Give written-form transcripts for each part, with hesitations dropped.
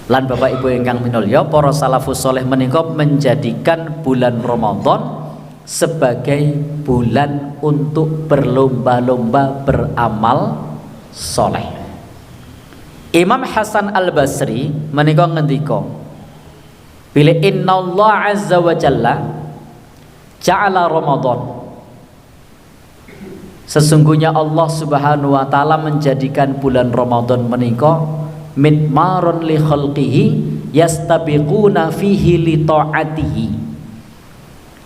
Lan Bapak Ibu ingkang minulya, para salafus saleh menika menjadikan bulan Ramadan sebagai bulan untuk berlomba-lomba beramal soleh. Imam Hasan Al-Basri menika ngendika, bila innallaha azza wa jalla ja'ala Ramadan, sesungguhnya Allah Subhanahu wa taala menjadikan bulan Ramadan menika midmarun li khalqihi yastabiquna fihi li ta'atihi.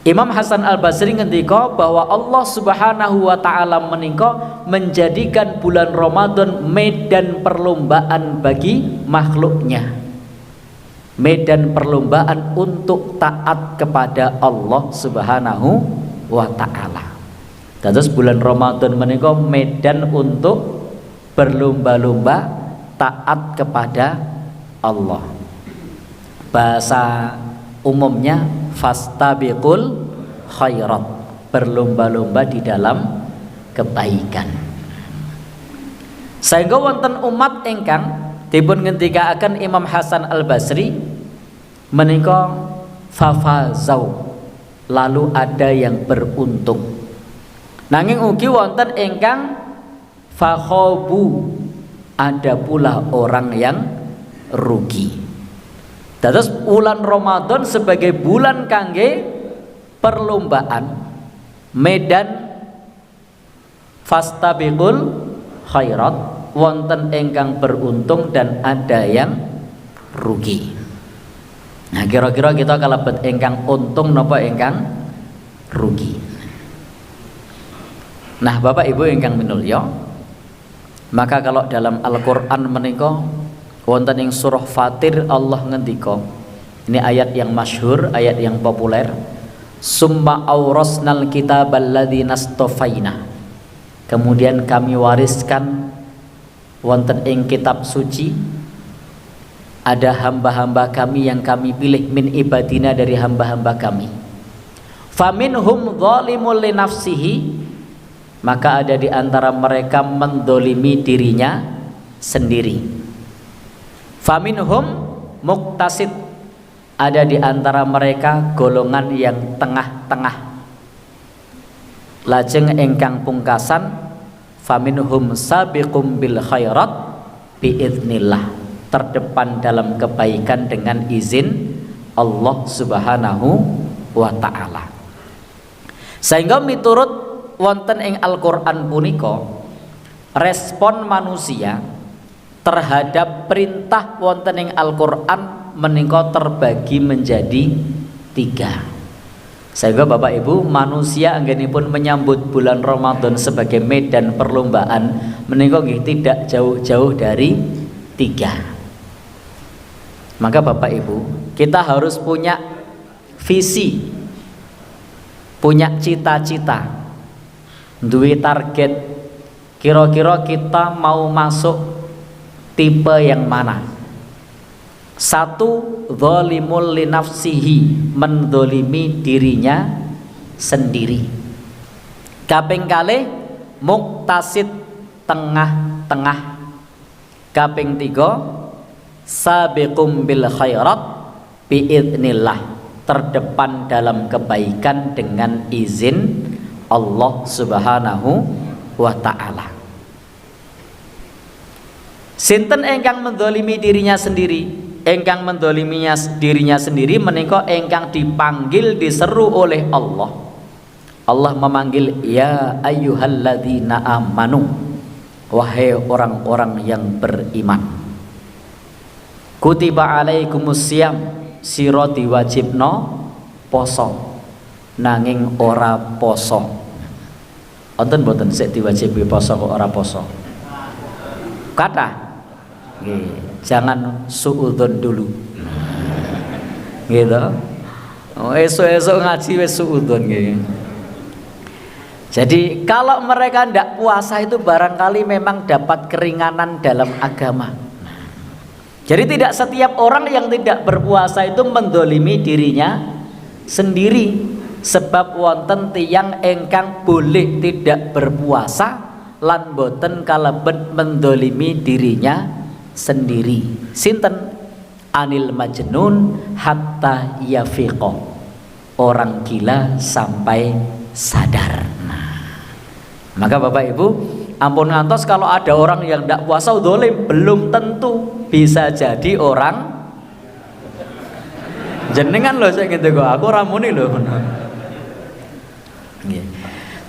Imam Hasan Al-Basri ngendika bahwa Allah Subhanahu wa taala menika menjadikan bulan Ramadan medan perlombaan bagi makhluknya, medan perlombaan untuk taat kepada Allah Subhanahu wa taala. Terus bulan Ramadan menika medan untuk berlomba-lomba taat kepada Allah. Bahasa umumnya fastabiqul khairat, berlomba-lomba di dalam kebaikan. Sehingga wonten umat ingkang dipun ngendikaaken Imam Hasan Al-Basri menika fafazau, lalu ada yang beruntung. Nanging ugi wonten ingkang fakhobu, ada pula orang yang rugi. Terus bulan Ramadan sebagai bulan kangge perlombaan, medan fastabiqul khairat, wonten ingkang beruntung dan ada yang rugi. Nah, kira-kira kita kalebet ingkang untung napa ingkang rugi. Nah, Bapak Ibu ingkang minulya, maka kalau dalam Al-Qur'an menika wonten ing surah Fatir Allah ngendika, ini ayat yang masyhur, ayat yang populer, summa aurasnal kitabal ladzina astafaina, kemudian kami wariskan wonten ing kitab suci ada hamba-hamba kami yang kami pilih min ibadina, dari hamba-hamba kami. Faminhum zalimul li nafsihi, maka ada di antara mereka mendolimi dirinya sendiri. Faminhum muktasid, ada di antara mereka golongan yang tengah-tengah. Lajeng ingkang pungkasan faminhum sabiqum bil khairat biidznillah, terdepan dalam kebaikan dengan izin Allah Subhanahu wa taala. Sehingga miturut wonten ing Al-Qur'an punika, respon manusia terhadap perintah wonten ing Al-Qur'an menika terbagi menjadi 3. Sehingga Bapak Ibu, manusia anggenipun menyambut bulan Ramadan sebagai medan perlombaan menika nggih tidak jauh-jauh dari 3. Maka Bapak Ibu, kita harus punya visi, punya cita-cita, duwe target, kira-kira kita mau masuk tipe yang mana. 1, zalimul li nafsihi, mendolimi dirinya sendiri. Kaping kalih muktasid, tengah-tengah. Kaping 3 sabiqum bil khairat biidznillah, terdepan dalam kebaikan dengan izin Allah Subhanahu wa ta'ala. Sinten ingkang mendolimi dirinya sendiri, ingkang mendoliminya dirinya sendiri menika ingkang dipanggil, diseru oleh Allah. Allah memanggil, ya ayyuhalladzina amanu, wahai orang-orang yang beriman. Kutiba alaikumusiyam, sira diwajibno poso, nanging ora poso. Wonten mboten sik diwajibi poso kok ora poso? Kata jangan suudzon dulu, gitu. Esok-esok ngaji wis suudzon gitu. Jadi kalau mereka tidak puasa itu barangkali memang dapat keringanan dalam agama. Jadi tidak setiap orang yang tidak berpuasa itu mendolimi dirinya sendiri, sebab wonten tiyang engkang boleh tidak berpuasa lan boten kalebet mendolimi dirinya sendiri. Sinten? anil majnun hatta yafiqo, orang gila sampai sadar. Nah, maka Bapak Ibu, ampun ngantos kalau ada orang yang tidak puasa dolim, belum tentu, bisa jadi orang jenengan loh saya gitu kok, aku ramuni loh.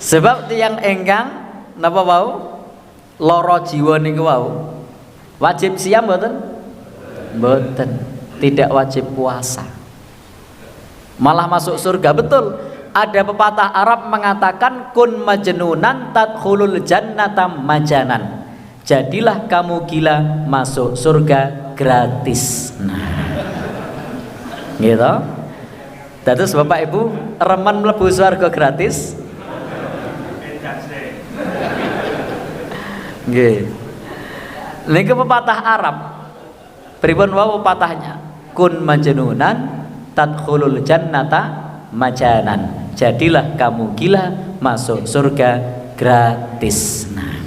Sebab tiang engkang napa wau loro jiwa niku wau wajib siam mboten? Mboten, tidak wajib puasa, malah masuk surga. Betul, ada pepatah Arab mengatakan kun majnunan tadkhulul jannata majanan, jadilah kamu gila masuk surga gratis. Nah, gitu. Terus Bapak Ibu remen mlebu surga gratis? Nggih. Niki pepatah Arab. Pripun wau pepatahnya? Kun majnunan tadkhulul jannata majanan, jadilah kamu gila masuk surga gratis. Nah,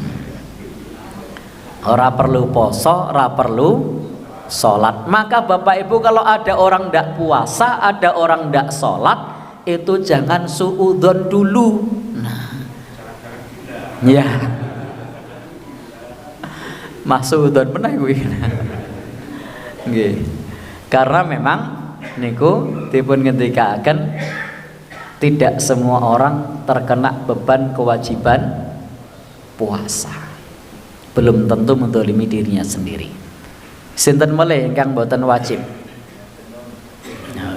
ora perlu poso, ora perlu sholat. Maka Bapak Ibu kalau ada orang tidak puasa, ada orang tidak sholat, itu jangan suudzon dulu. Nah, ya, masudon meneh kuwi. Nggih. Karena memang niku dipun ngendikaken tidak semua orang terkena beban kewajiban puasa. Belum tentu mendolimi dirinya sendiri. Sinten melih ingkang boten wajib.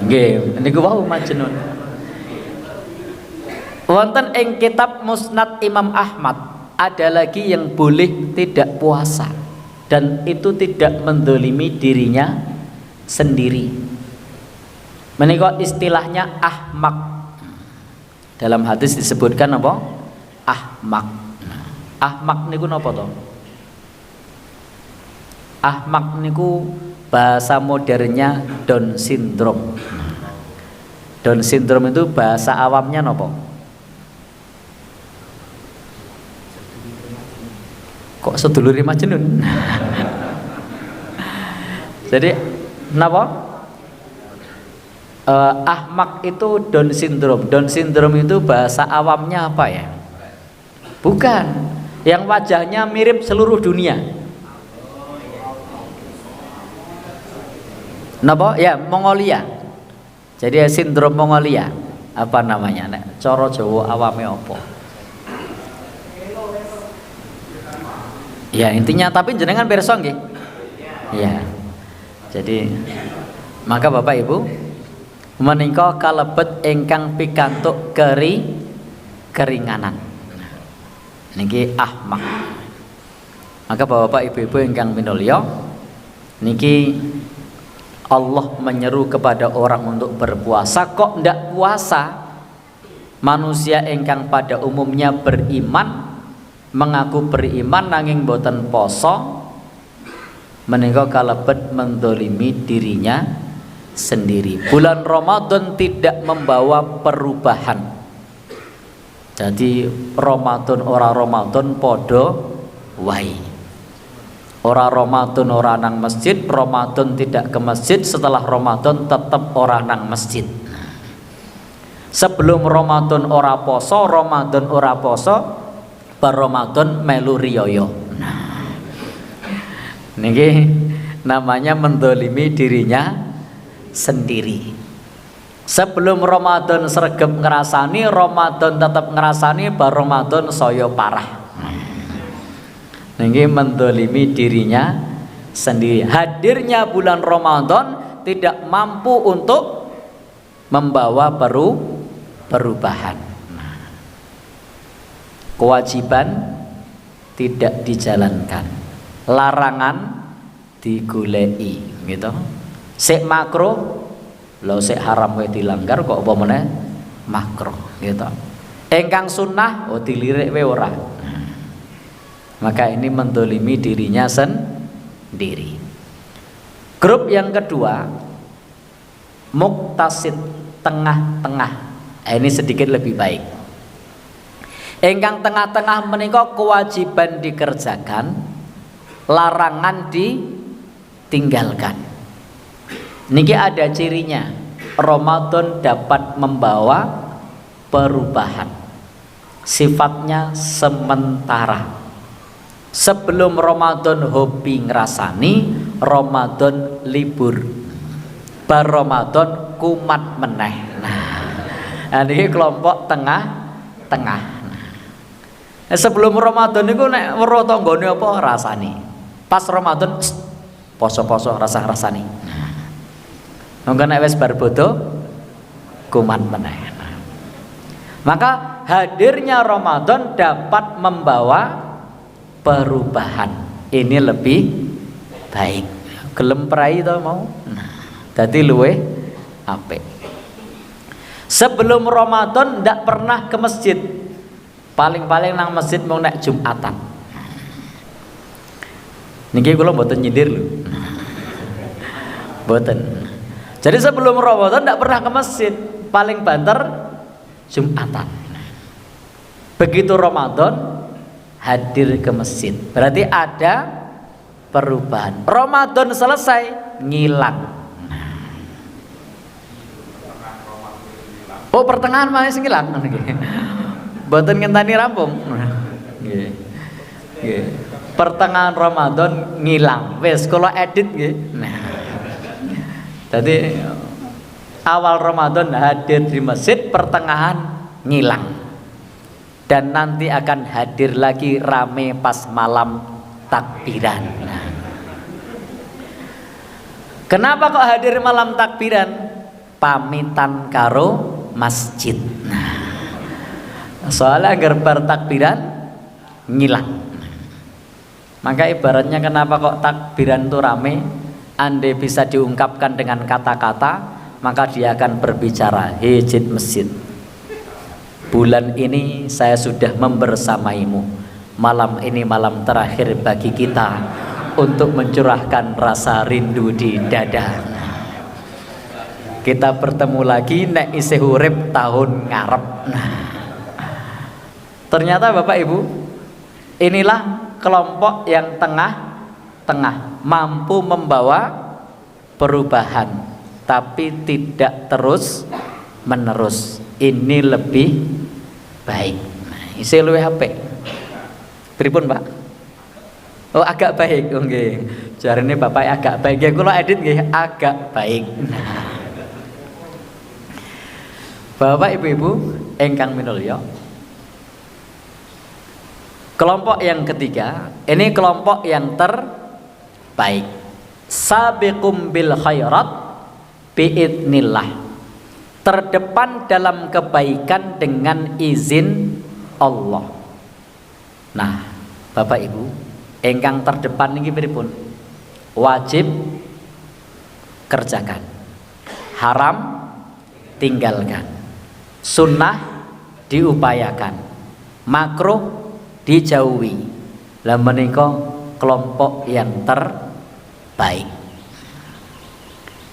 Nggih, niku wau majnun. Wonten ing kitab Musnad Imam Ahmad ada lagi yang boleh tidak puasa dan itu tidak mendolimi dirinya sendiri. Menika istilahnya ahmak. Dalam hadis disebutkan apa? Ahmak. Ahmak niku napa to? Ahmak niku bahasa modernnya Down syndrome. Down syndrome itu bahasa awamnya napa? Kok sedulure majnun? Jadi napa? Ahmak itu Down syndrome. Down syndrome itu bahasa awamnya apa ya? Bukan yang wajahnya mirip seluruh dunia. Napa? Ya, Mongolia. Jadi sindrom Mongolia. Apa namanya? Nek cara Jawa awame apa? Ya, intinya tapi jenengan pirsa nggih. Ya. Jadi maka Bapak Ibu menika kalebet ingkang pikantuk keringanan. Niki ahmak. Maka Bapak Ibu ingkang minulya, niki Allah menyeru kepada orang untuk berpuasa. Kok ndak puasa? Manusia ingkang pada umumnya beriman, mengaku beriman nanging boten poso, menika kalebet mendolimi dirinya sendiri. Bulan Ramadan tidak membawa perubahan. Jadi Ramadan ora Ramadan podo wae. Ora Ramadan ora nang masjid, Ramadan tidak ke masjid, setelah Ramadan tetap ora nang masjid. Sebelum Ramadan ora poso, Ramadan ora poso, bar Ramadan melu riyoyo. Nah, niki namanya mendolimi dirinya sendiri. Sebelum Ramadan sregep ngerasani, Ramadan tetap ngerasani, bar Ramadan saya parah. Niki mendolimi dirinya sendiri. Hadirnya bulan Ramadan tidak mampu untuk membawa perubahan. Kewajiban tidak dijalankan, larangan digoleki, gitu. Sik makruh, lho sik haram wae dilanggar kok apa meneh makruh, gitu. Engkang sunnah oh dilirik wae ora. Maka ini mendolimi dirinya sendiri. Grup yang kedua, muktasid, tengah-tengah. Ini sedikit lebih baik. Engkang tengah-tengah menika kewajiban dikerjakan, larangan ditinggalkan. Niki ada cirinya. Ramadan dapat membawa perubahan. Sifatnya sementara. Sebelum Ramadan hobi ngerasani, Ramadan libur. Bar Ramadan kumat meneh. Nah, ini kelompok tengah-tengah. Nah, sebelum Ramadan niku nek weruh tanggane apa rasani. Pas Ramadan poso-poso rasani. Monggo nek wis bar bodho kumat meneh. Maka hadirnya Ramadan dapat membawa perubahan. Ini lebih baik. Gelem prai to mau. Dadi luweh apik. Sebelum Ramadan ndak pernah ke masjid. Paling-paling nang masjid mau nek Jumatan. Niki kula mboten nyindir lho. Mboten. Jadi sebelum Ramadan ndak pernah ke masjid. Paling banter Jumatan. Begitu Ramadan hadir ke masjid. Berarti ada perubahan. Ramadan selesai ngilang. Oh, pertengahan masih ngilang. Mboten ngenteni rampung. Nggih. Nggih. Pertengahan Ramadan ngilang. Wis kula edit nggih. Nah. Jadi awal Ramadan hadir di masjid, pertengahan ngilang. Dan nanti akan hadir lagi rame pas malam takbiran. Nah. Kenapa kok hadir malam takbiran? Pamitan karo masjid. Nah, soalnya agar bertakbiran ngilang. Maka ibaratnya kenapa kok takbiran itu rame? Andai bisa diungkapkan dengan kata-kata, maka dia akan berbicara, hijit masjid. Bulan ini saya sudah membersamaimu. Malam ini malam terakhir bagi kita untuk mencurahkan rasa rindu di dada. Kita bertemu lagi nek isih urip tahun ngarep. Nah, ternyata Bapak Ibu, inilah kelompok yang tengah-tengah, mampu membawa perubahan tapi tidak terus menerus. Ini lebih baik. Nah, isih luwih apik. Pripun, Pak? Oh, agak baik. Oh nggih. Jarine Bapak agak baik. Ya kula edit nggih, agak baik. Nah, Bapak Ibu-ibu ingkang minulya, kelompok yang ketiga, ini kelompok yang terbaik. Sabiqum bil khairat biidnillah. Terdepan dalam kebaikan dengan izin Allah. Nah, Bapak Ibu, ingkang terdepan niki pripun? Wajib kerjakan. Haram tinggalkan. Sunnah diupayakan, makruh dijauhi. Lah menika kelompok yang terbaik.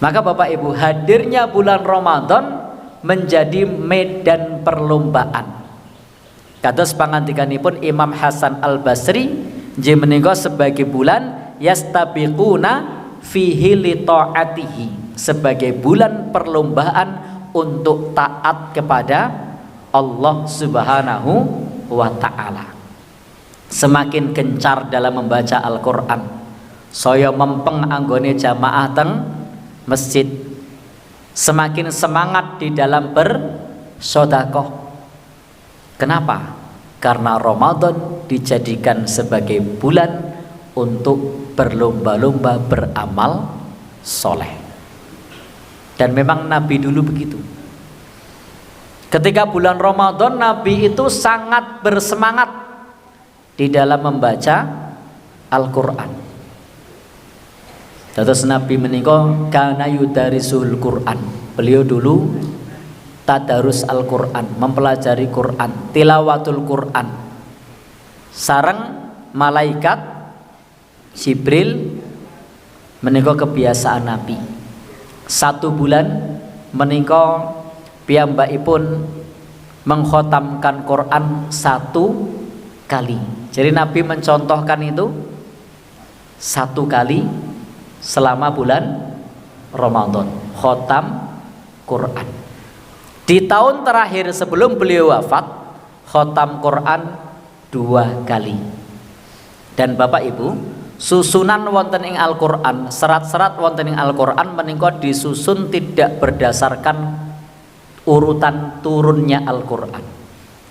Maka Bapak Ibu, hadirnya bulan Ramadan menjadi medan perlombaan. Kados pangandikanipun Imam Hasan Al Basri, nggih menika sebagai bulan yastabiquna fihi li taatihi, sebagai bulan perlombaan untuk taat kepada Allah Subhanahu wa ta'ala. Semakin gencar dalam membaca Al-Qur'an, saya mempeng anggone jamaah teng masjid, semakin semangat di dalam bersedekah. Kenapa? Karena Ramadan dijadikan sebagai bulan untuk berlomba-lomba beramal soleh. Dan memang Nabi dulu begitu. Ketika bulan Ramadan, Nabi itu sangat bersemangat di dalam membaca Al-Quran. Terus Nabi menika kana yudarisul Quran. Beliau dulu tadarus Al-Quran, mempelajari Quran, tilawatul Quran. Sareng malaikat Jibril menika kebiasaan Nabi. 1 bulan menika piyambakipun mengkhotamkan Quran 1 kali. Jadi Nabi mencontohkan itu 1 kali selama bulan Ramadan, khotam Quran. Di tahun terakhir sebelum beliau wafat, khotam Quran 2 kali. Dan Bapak Ibu, susunan wonten ing Al-Qur'an, serat-serat wonten ing Al-Qur'an menika disusun tidak berdasarkan urutan turunnya Al-Qur'an,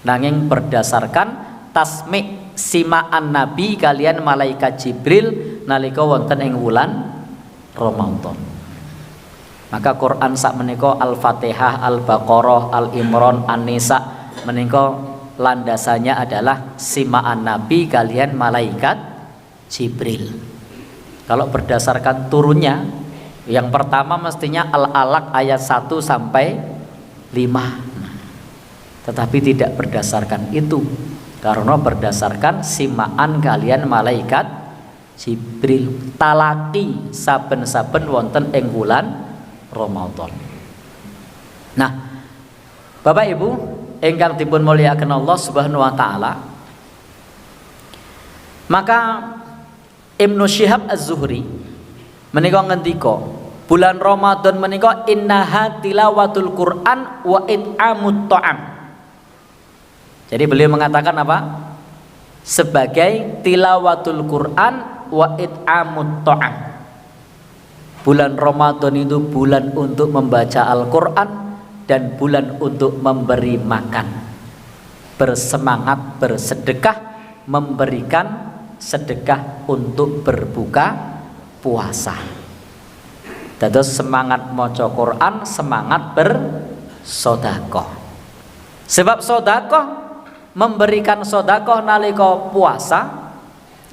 nanging berdasarkan tasmi' simaan Nabi kalian malaikat Jibril nalika wonten ing wulan Ramadan. Maka Quran sak menika Al-Fatihah, Al-Baqarah, Al-Imran, An-Nisa menika landasannya adalah simaan Nabi kalian malaikat Jibril. Kalau berdasarkan turunnya, yang pertama mestinya Al-Alaq ayat 1 sampai 5. Tetapi tidak berdasarkan itu, karena berdasarkan simaan kalian malaikat Jibril. Talaki saben-saben wonten ing wulan Ramadan. Nah, Bapak Ibu ingkang dipun mulyakaken Allah Subhanahu wa taala, maka Ibnu Syihab Az-Zuhri menika ngendika, bulan Ramadan menika innaha tilawatul Quran wa it'amut ta'am. Jadi beliau mengatakan apa? Sebagai tilawatul Quran wa it'amut ta'am. Bulan Ramadan itu bulan untuk membaca Al-Quran dan bulan untuk memberi makan, bersemangat bersedekah, memberikan sedekah untuk berbuka puasa. Dados semangat maca Quran, semangat bersedekah. Sebab sedekah, memberikan sedekah nalika puasa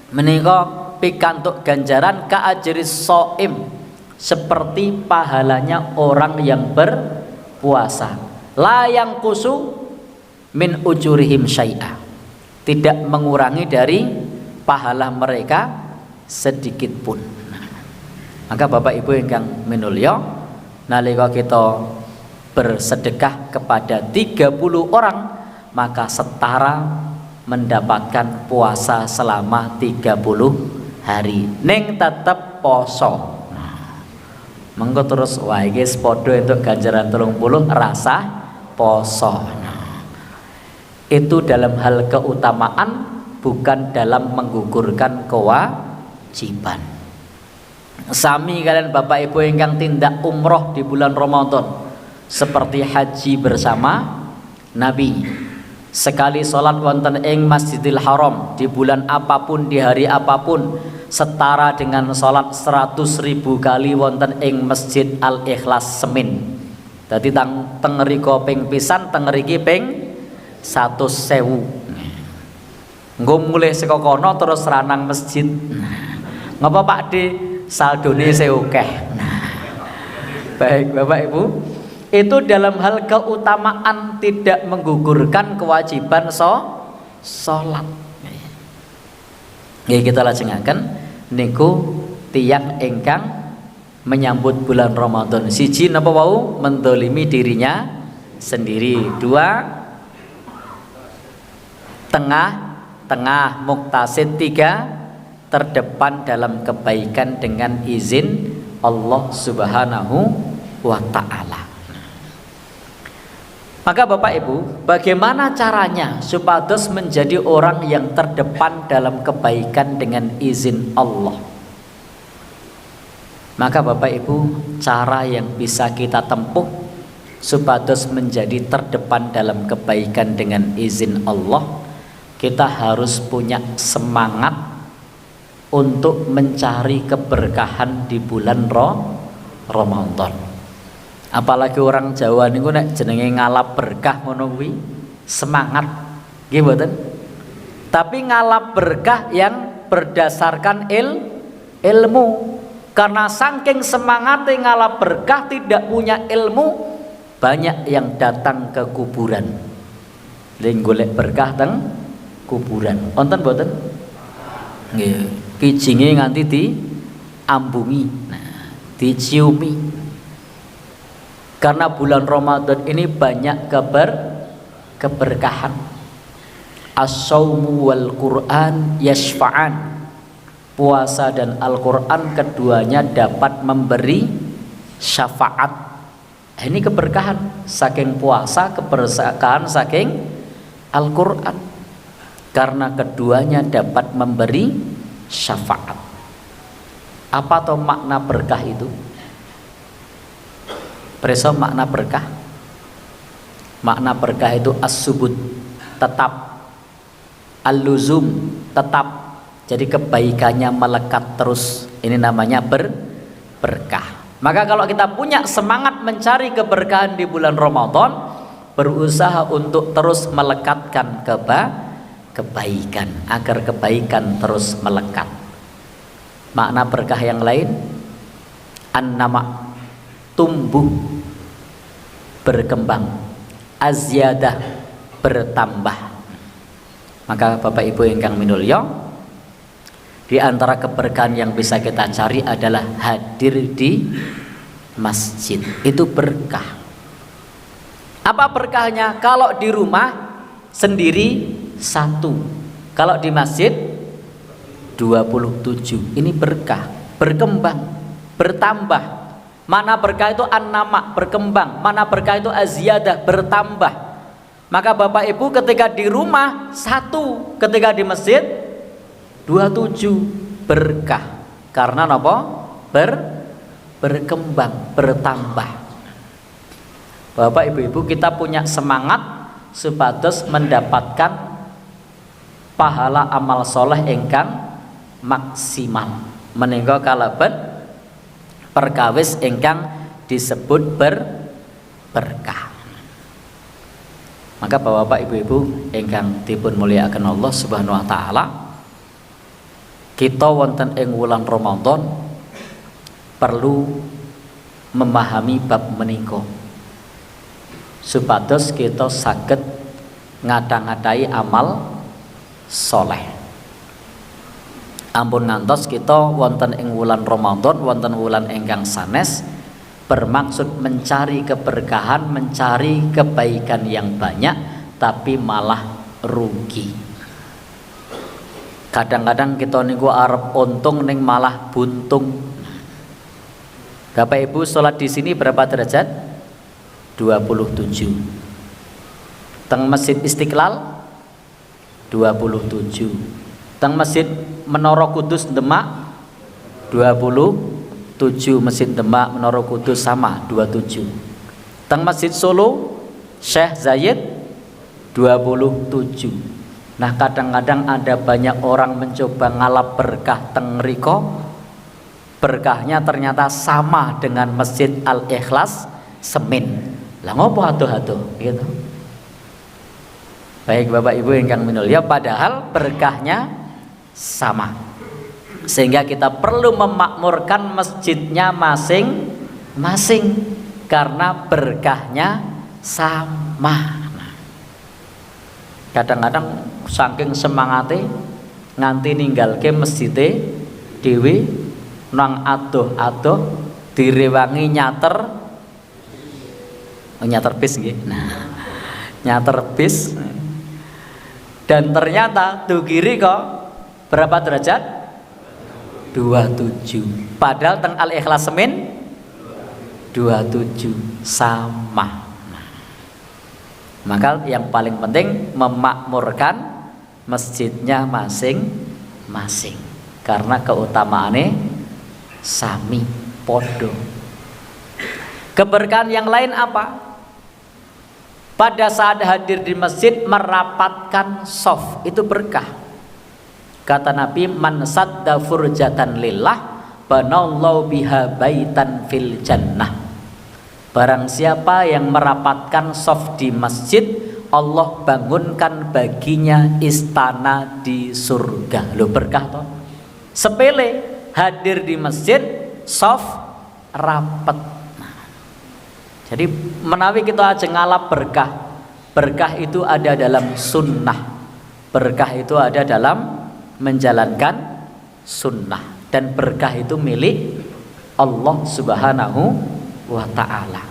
menika pikantuk ganjaran ka ajris shaim, seperti pahalanya orang yang berpuasa. La yang kusu min ujurihim syai'a, tidak mengurangi dari pahala mereka sedikit pun. Maka Bapak Ibu ingkang minulya, nalika kita bersedekah kepada 30 orang, maka setara mendapatkan puasa selama 30 hari. Ning tetep poso. Mengko terus wah iki padha entuk ganjaran 30 rasa poso. Itu dalam hal keutamaan, bukan dalam menggugurkan kewajiban. Sami kalian Bapak Ibu ingkang tindak umroh di bulan Ramadan, seperti haji bersama Nabi. Sekali sholat wonten ing Masjidil Haram di bulan apapun, di hari apapun, setara dengan sholat 100.000 kali wonten ing Masjid Al-Ikhlas Semin. Dadi teng riko ping pisan, teng riki ping 100.000. Nggo mulih saka kono terus ranang masjid. Ngapa Pak De saldone seokeh. Baik Bapak Ibu, itu dalam hal keutamaan, tidak menggugurkan kewajiban sholat. Ya, kita lajengaken niku tiyang ingkang menyambut bulan Ramadan. Siji napa wau? Mendolimi dirinya sendiri. 2, tengah muktasid. 3, terdepan dalam kebaikan dengan izin Allah Subhanahu wa ta'ala. Maka Bapak Ibu, bagaimana caranya supados menjadi orang yang terdepan dalam kebaikan dengan izin Allah? Maka Bapak Ibu, cara yang bisa kita tempuh supados menjadi terdepan dalam kebaikan dengan izin Allah, kita harus punya semangat untuk mencari keberkahan di bulan Ramadan. Apalagi orang Jawa niku nek jenenge ngalap berkah ngono kuwi semangat nggih mboten? Tapi ngalap berkah yang berdasarkan ilmu. Karena saking semangatnya ngalap berkah tidak punya ilmu, banyak yang datang ke kuburan. Ling golek berkah teng kuburan. Wonten mboten? Nggih, kijinge nganti diambungi. Nah, diciumi. Karena bulan Ramadan ini banyak keberkahan. As-saumu wal Qur'an yashfa'an. Puasa dan Al-Qur'an keduanya dapat memberi syafaat. Ini keberkahan saking puasa, keberkahan saking Al-Quran, karena keduanya dapat memberi syafaat. Apa toh makna berkah itu? Preso makna berkah? Makna berkah itu as-subut, tetap, al-luzum, tetap. Jadi kebaikannya melekat terus. Ini namanya berkah. Maka kalau kita punya semangat mencari keberkahan di bulan Ramadan, berusaha untuk terus melekatkan kebaikan, agar kebaikan terus melekat. Makna berkah yang lain, an-nama, tumbuh, berkembang, azyadah, bertambah. Maka Bapak Ibu ingkang minulya, di antara keberkahan yang bisa kita cari adalah hadir di masjid. Itu berkah. Apa berkahnya? Kalau di rumah sendiri 1, kalau di masjid 27. Ini berkah, berkembang, bertambah. Mana berkah itu an-nama, berkembang. Mana berkah itu aziyadah, bertambah. Maka Bapak Ibu ketika di rumah 1, ketika di masjid 27, berkah. Karena apa? Berkembang, bertambah. Bapak Ibu-ibu, kita punya semangat supados mendapatkan pahala amal soleh ingkang maksimal. Menika kalebet perkawis ingkang disebut berkah. Maka Bapak Ibu-ibu ingkang dipun mulyakaken Allah Subhanahu wa taala, kita wonten ing wulan Ramadan perlu memahami bab menika supados kita saged ngata-ngatai amal soleh. Ampun ngantos kita wonten ing wulan Ramadan, wonten wulan ingkang sanes, bermaksud mencari keberkahan, mencari kebaikan yang banyak, tapi malah rugi. Kadang-kadang kita niku arep untung ning malah buntung. Bapak Ibu sholat di sini berapa derajat? 27. Teng Masjid Istiqlal 27. Teng Masjid Menara Kudus Demak 27. Masjid Demak Menara Kudus sama 27. Teng Masjid Solo Syekh Zayed 27. Nah kadang-kadang ada banyak orang mencoba ngalap berkah teng riko, berkahnya ternyata sama dengan Masjid Al-Ikhlas Semin. Lah ngopo atuh-atuh gitu. Baik Bapak Ibu ingkang minulya, padahal berkahnya sama. Sehingga kita perlu memakmurkan masjidnya masing-masing karena berkahnya sama. Kadang-kadang saking semangate nganti ninggalke masjide dhewe nang adoh-adoh direwangi nyater bis nggih. Nah, nyater bis dan ternyata tuh kiri kok berapa derajat? 27. Padahal teng Al-Ikhlas Semin 27 sama. Maka yang paling penting memakmurkan masjidnya masing-masing karena keutamaannya sami podo. Keberkahan yang lain apa? Pada saat hadir di masjid merapatkan shaf, itu berkah. Kata Nabi, man sadda furjatan lillah banallahu biha baitan fil jannah. Barang siapa yang merapatkan shaf di masjid, Allah bangunkan baginya istana di surga. Loh berkah toh? Sepele, hadir di masjid, shaf rapet. Nah, jadi menawi kita aja ngalap berkah. Berkah itu ada dalam sunnah. Berkah itu ada dalam menjalankan sunnah. Dan berkah itu milik Allah Subhanahu wa ta'ala.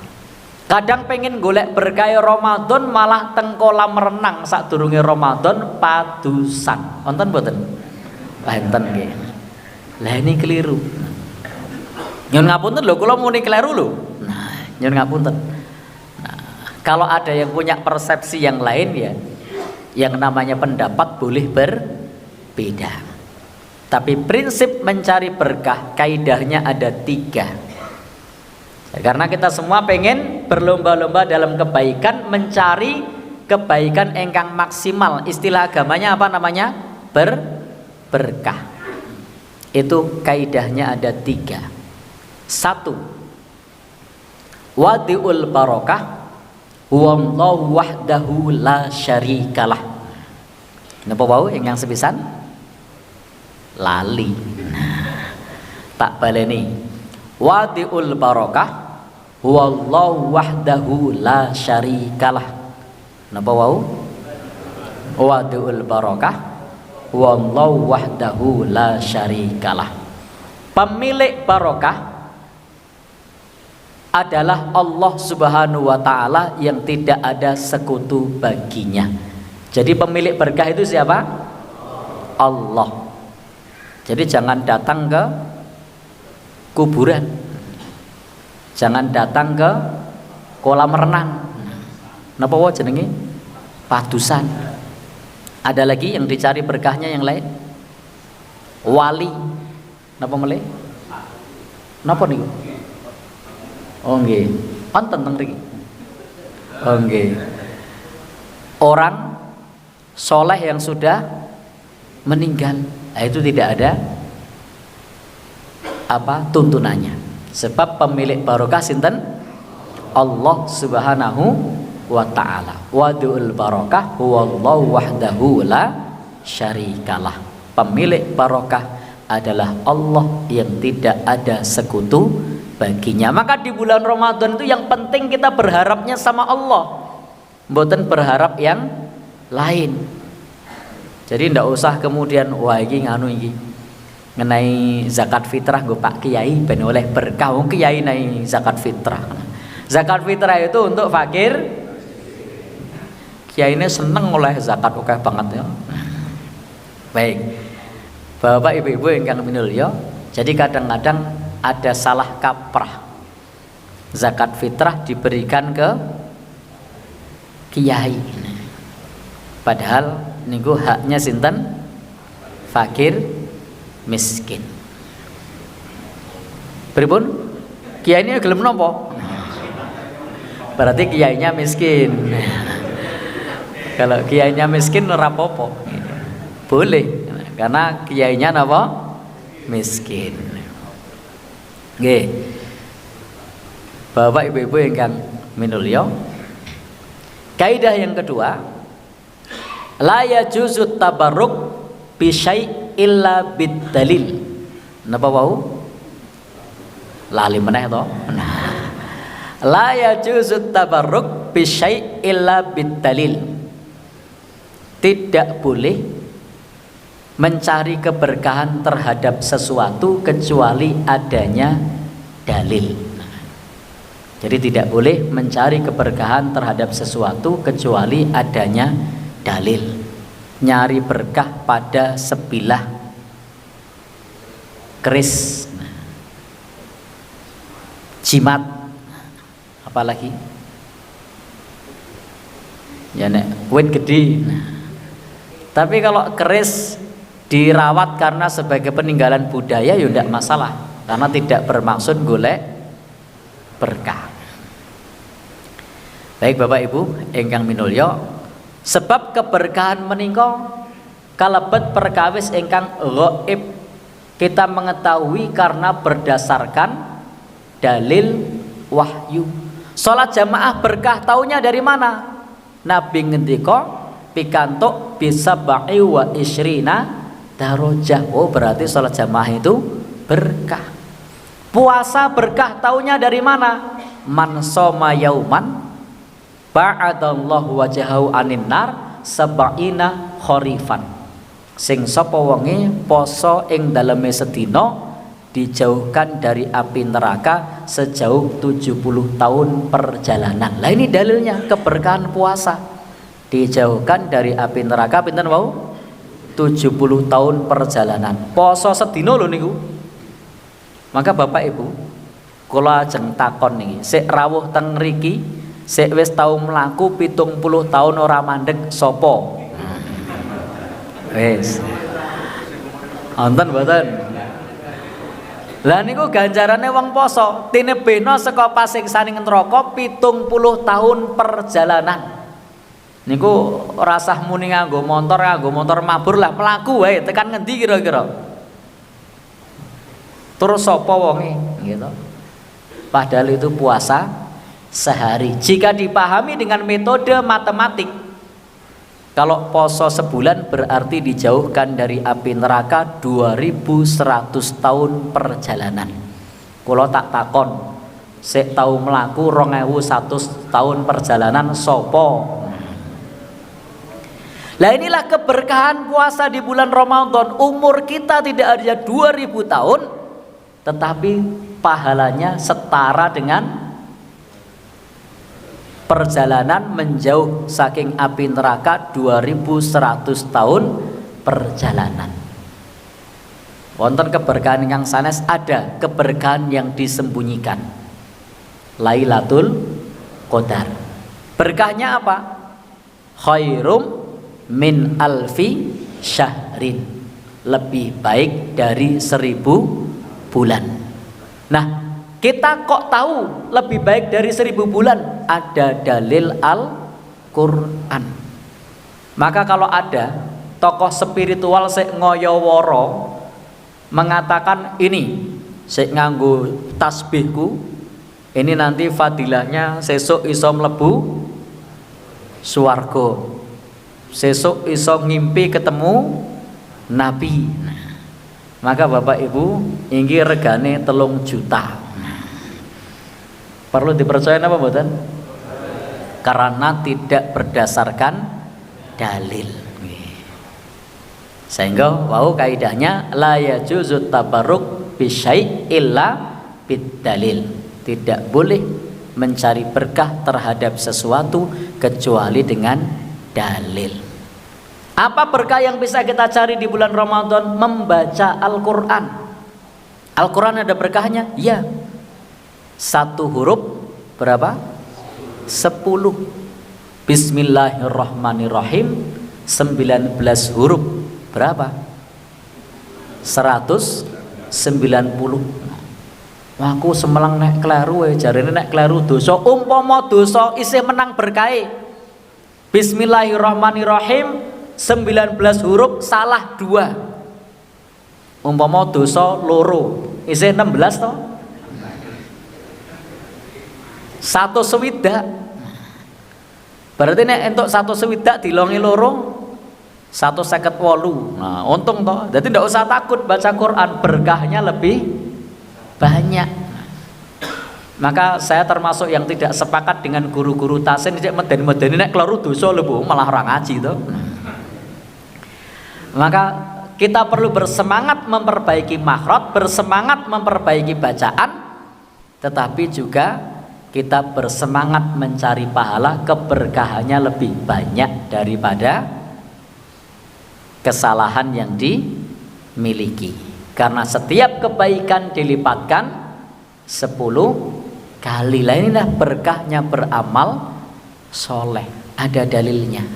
Kadang pengen golek berkah Ramadan malah teng kolam renang sadurunge Ramadan padusan. Wonten mboten? Wonten nggih. Lah ini keliru. Nyun ngapunten lho, kula muni kleru lho. Nah, nyun ngapunten. Nah, kalau ada yang punya persepsi yang lain ya, yang namanya pendapat boleh berbeda. Tapi prinsip mencari berkah kaidahnya ada 3. Karena kita semua pengen berlomba-lomba dalam kebaikan, mencari kebaikan engkang maksimal. Istilah agamanya apa namanya? Berkah. Itu kaidahnya ada 3. 1. Wadi'ul barokah wallahu wahdahu la syarikalah. Napa wau ingkang sepisan? Lali. Nah, tak baleni. Wadi'ul barokah wallahu wahdahu la syarikalah. Napa wau? Wadi'ul barokah wallahu wahdahu la syarikalah. Pemilik barokah adalah Allah Subhanahu wa taala yang tidak ada sekutu baginya. Jadi pemilik berkah itu siapa? Allah. Jadi jangan datang ke kuburan, jangan datang ke kolam renang. Napa wae jenenge? Padusan. Ada lagi yang dicari berkahnya yang lain? Wali. Napa meleh? Napa niku? Oh nggih, wonten teng mriki. Oh nggih. Orang soleh yang sudah meninggal, itu tidak ada tuntunannya. Sebab pemilik barokah sinten? Allah Subhanahu wa taala. Wadi'ul barokah huwallahu wahdahu la syarikalah. Pemilik barokah adalah Allah yang tidak ada sekutu baginya. Maka di bulan Ramadan itu yang penting kita berharapnya sama Allah, mboten berharap yang lain. Jadi ndak usah kemudian wah iki nganu iki ngenai zakat fitrah nggo Pak Kiai ben oleh berkah. Wong kiai nai zakat fitrah. Zakat fitrah itu untuk fakir. Kiai ini seneng oleh zakat akeh banget ya. Baik. Bapak Ibu-ibu ingkang minulya, jadi kadang-kadang ada salah kaprah. Zakat fitrah diberikan ke kiai. Padahal niku haknya sinten? Fakir miskin. Pripun? Kiai ini gelem nopo? Berarti kiainya miskin. Kalau kiainya miskin ora apa-apa. Boleh, karena kiainya napa? Miskin. Nggih. Bapak Ibu-ibu ingkang minulya, kaidah yang kedua, la yajuzu tabarruk bi syai' illa bid dalil. Napa wau? Lali meneh to. Nah. La yajuzu tabarruk bi syai' illa bid dalil. Tidak boleh mencari keberkahan terhadap sesuatu kecuali adanya dalil. Jadi tidak boleh mencari keberkahan terhadap sesuatu kecuali adanya dalil. Nyari berkah pada sebilah keris, jimat, apalagi ya nek wit gede. Tapi kalau keris dirawat karena sebagai peninggalan budaya ya tidak masalah, karena tidak bermaksud golek berkah. Baik Bapak Ibu ingkang minulya, sebab keberkahan menika kalebet perkawis ingkang ghaib. Kita mengetahui karena berdasarkan dalil wahyu. Salat jamaah berkah taunya dari mana? Nabi ngendika pikantuk bisa ba'i wa isrina darajah. Oh berarti salat jamaah itu berkah. Puasa berkah taunya dari mana? Man shoma yauman ba'adallahu wajahu anin nar sab'ina kharifan. Sing sapa wonge poso ing daleme sedina dijauhkan dari api neraka sejauh 70 tahun perjalanan. Lah ini dalilnya keberkahan puasa. Dijauhkan dari api neraka pinten wau? 70 tahun perjalanan. Poso sedina lho niku. Maka Bapak Ibu, Kula ajeng takon niki, sik rawuh teng mriki, sik wis tau mlaku 70 tahun ora mandeg sapa? Wis. Wonten mboten? Lah niku ganjarane wong poso, tinebena saka pasiksaning neraka 70 tahun perjalanan. Niku rasah muni nganggo motor mabur lah, mlaku wae tekan ngendi kira-kira? Terus sapa wonge gitu. Padahal itu puasa sehari. Jika dipahami dengan metode matematik, kalau poso sebulan berarti dijauhkan dari api neraka 2100 tahun perjalanan. Kula tak takon, sik tau mlaku 2100 tahun perjalanan sopo? Lah inilah keberkahan puasa di bulan Ramadan. Umur kita tidak ada 2000 tahun, tetapi pahalanya setara dengan perjalanan menjauh saking api neraka 2100 tahun perjalanan. Wonten keberkahan yang sanes, ada keberkahan yang disembunyikan. Lailatul Qadar. Berkahnya apa? Khairum min alfi syahrin. Lebih baik dari 1000 bulan. Nah, kita kok tahu lebih baik dari 1000 bulan? Ada dalil Al-Quran. Maka kalau ada tokoh spiritual sik ngoyoworo mengatakan ini sik nganggo tasbihku, ini nanti fadilahnya sesuk iso mlebu swarga, sesuk iso ngimpi ketemu Nabi. Maka Bapak Ibu, ini regane 3 juta. Perlu dipercaya apa mboten? Karena tidak berdasarkan dalil. Sehingga wau kaidahnya la yajuzu tabarruk bisyai' illa bidalil. Tidak boleh mencari berkah terhadap sesuatu kecuali dengan dalil. Apa berkah yang bisa kita cari di bulan Ramadan? Membaca Al-Quran. Al-Quran ada berkahnya? Ya. 1 huruf berapa? 10. Bismillahirrahmanirrahim 19 huruf berapa? 190. Aku semelang nek kleru jarene nek kleru dosa, umpama dosa isih menang berkahe. Bismillahirrahmanirrahim 19 huruf salah 2. Umpama dosa loro isih 16 toh? 1 swidak. Berarti nek entuk 1 swidak dilongi loro 158. Nah, untung toh. Jadi tidak usah takut baca Quran, berkahnya lebih banyak. Maka saya termasuk yang tidak sepakat dengan guru-guru tasin cek medeni-medeni nek kleru dosa lho Bu, malah ora ngaji toh. Maka kita perlu bersemangat memperbaiki makhraj, bersemangat memperbaiki bacaan, tetapi juga kita bersemangat mencari pahala, keberkahannya lebih banyak daripada kesalahan yang dimiliki. Karena setiap kebaikan dilipatkan 10 kali. Lah inilah berkahnya beramal soleh. Ada dalilnya.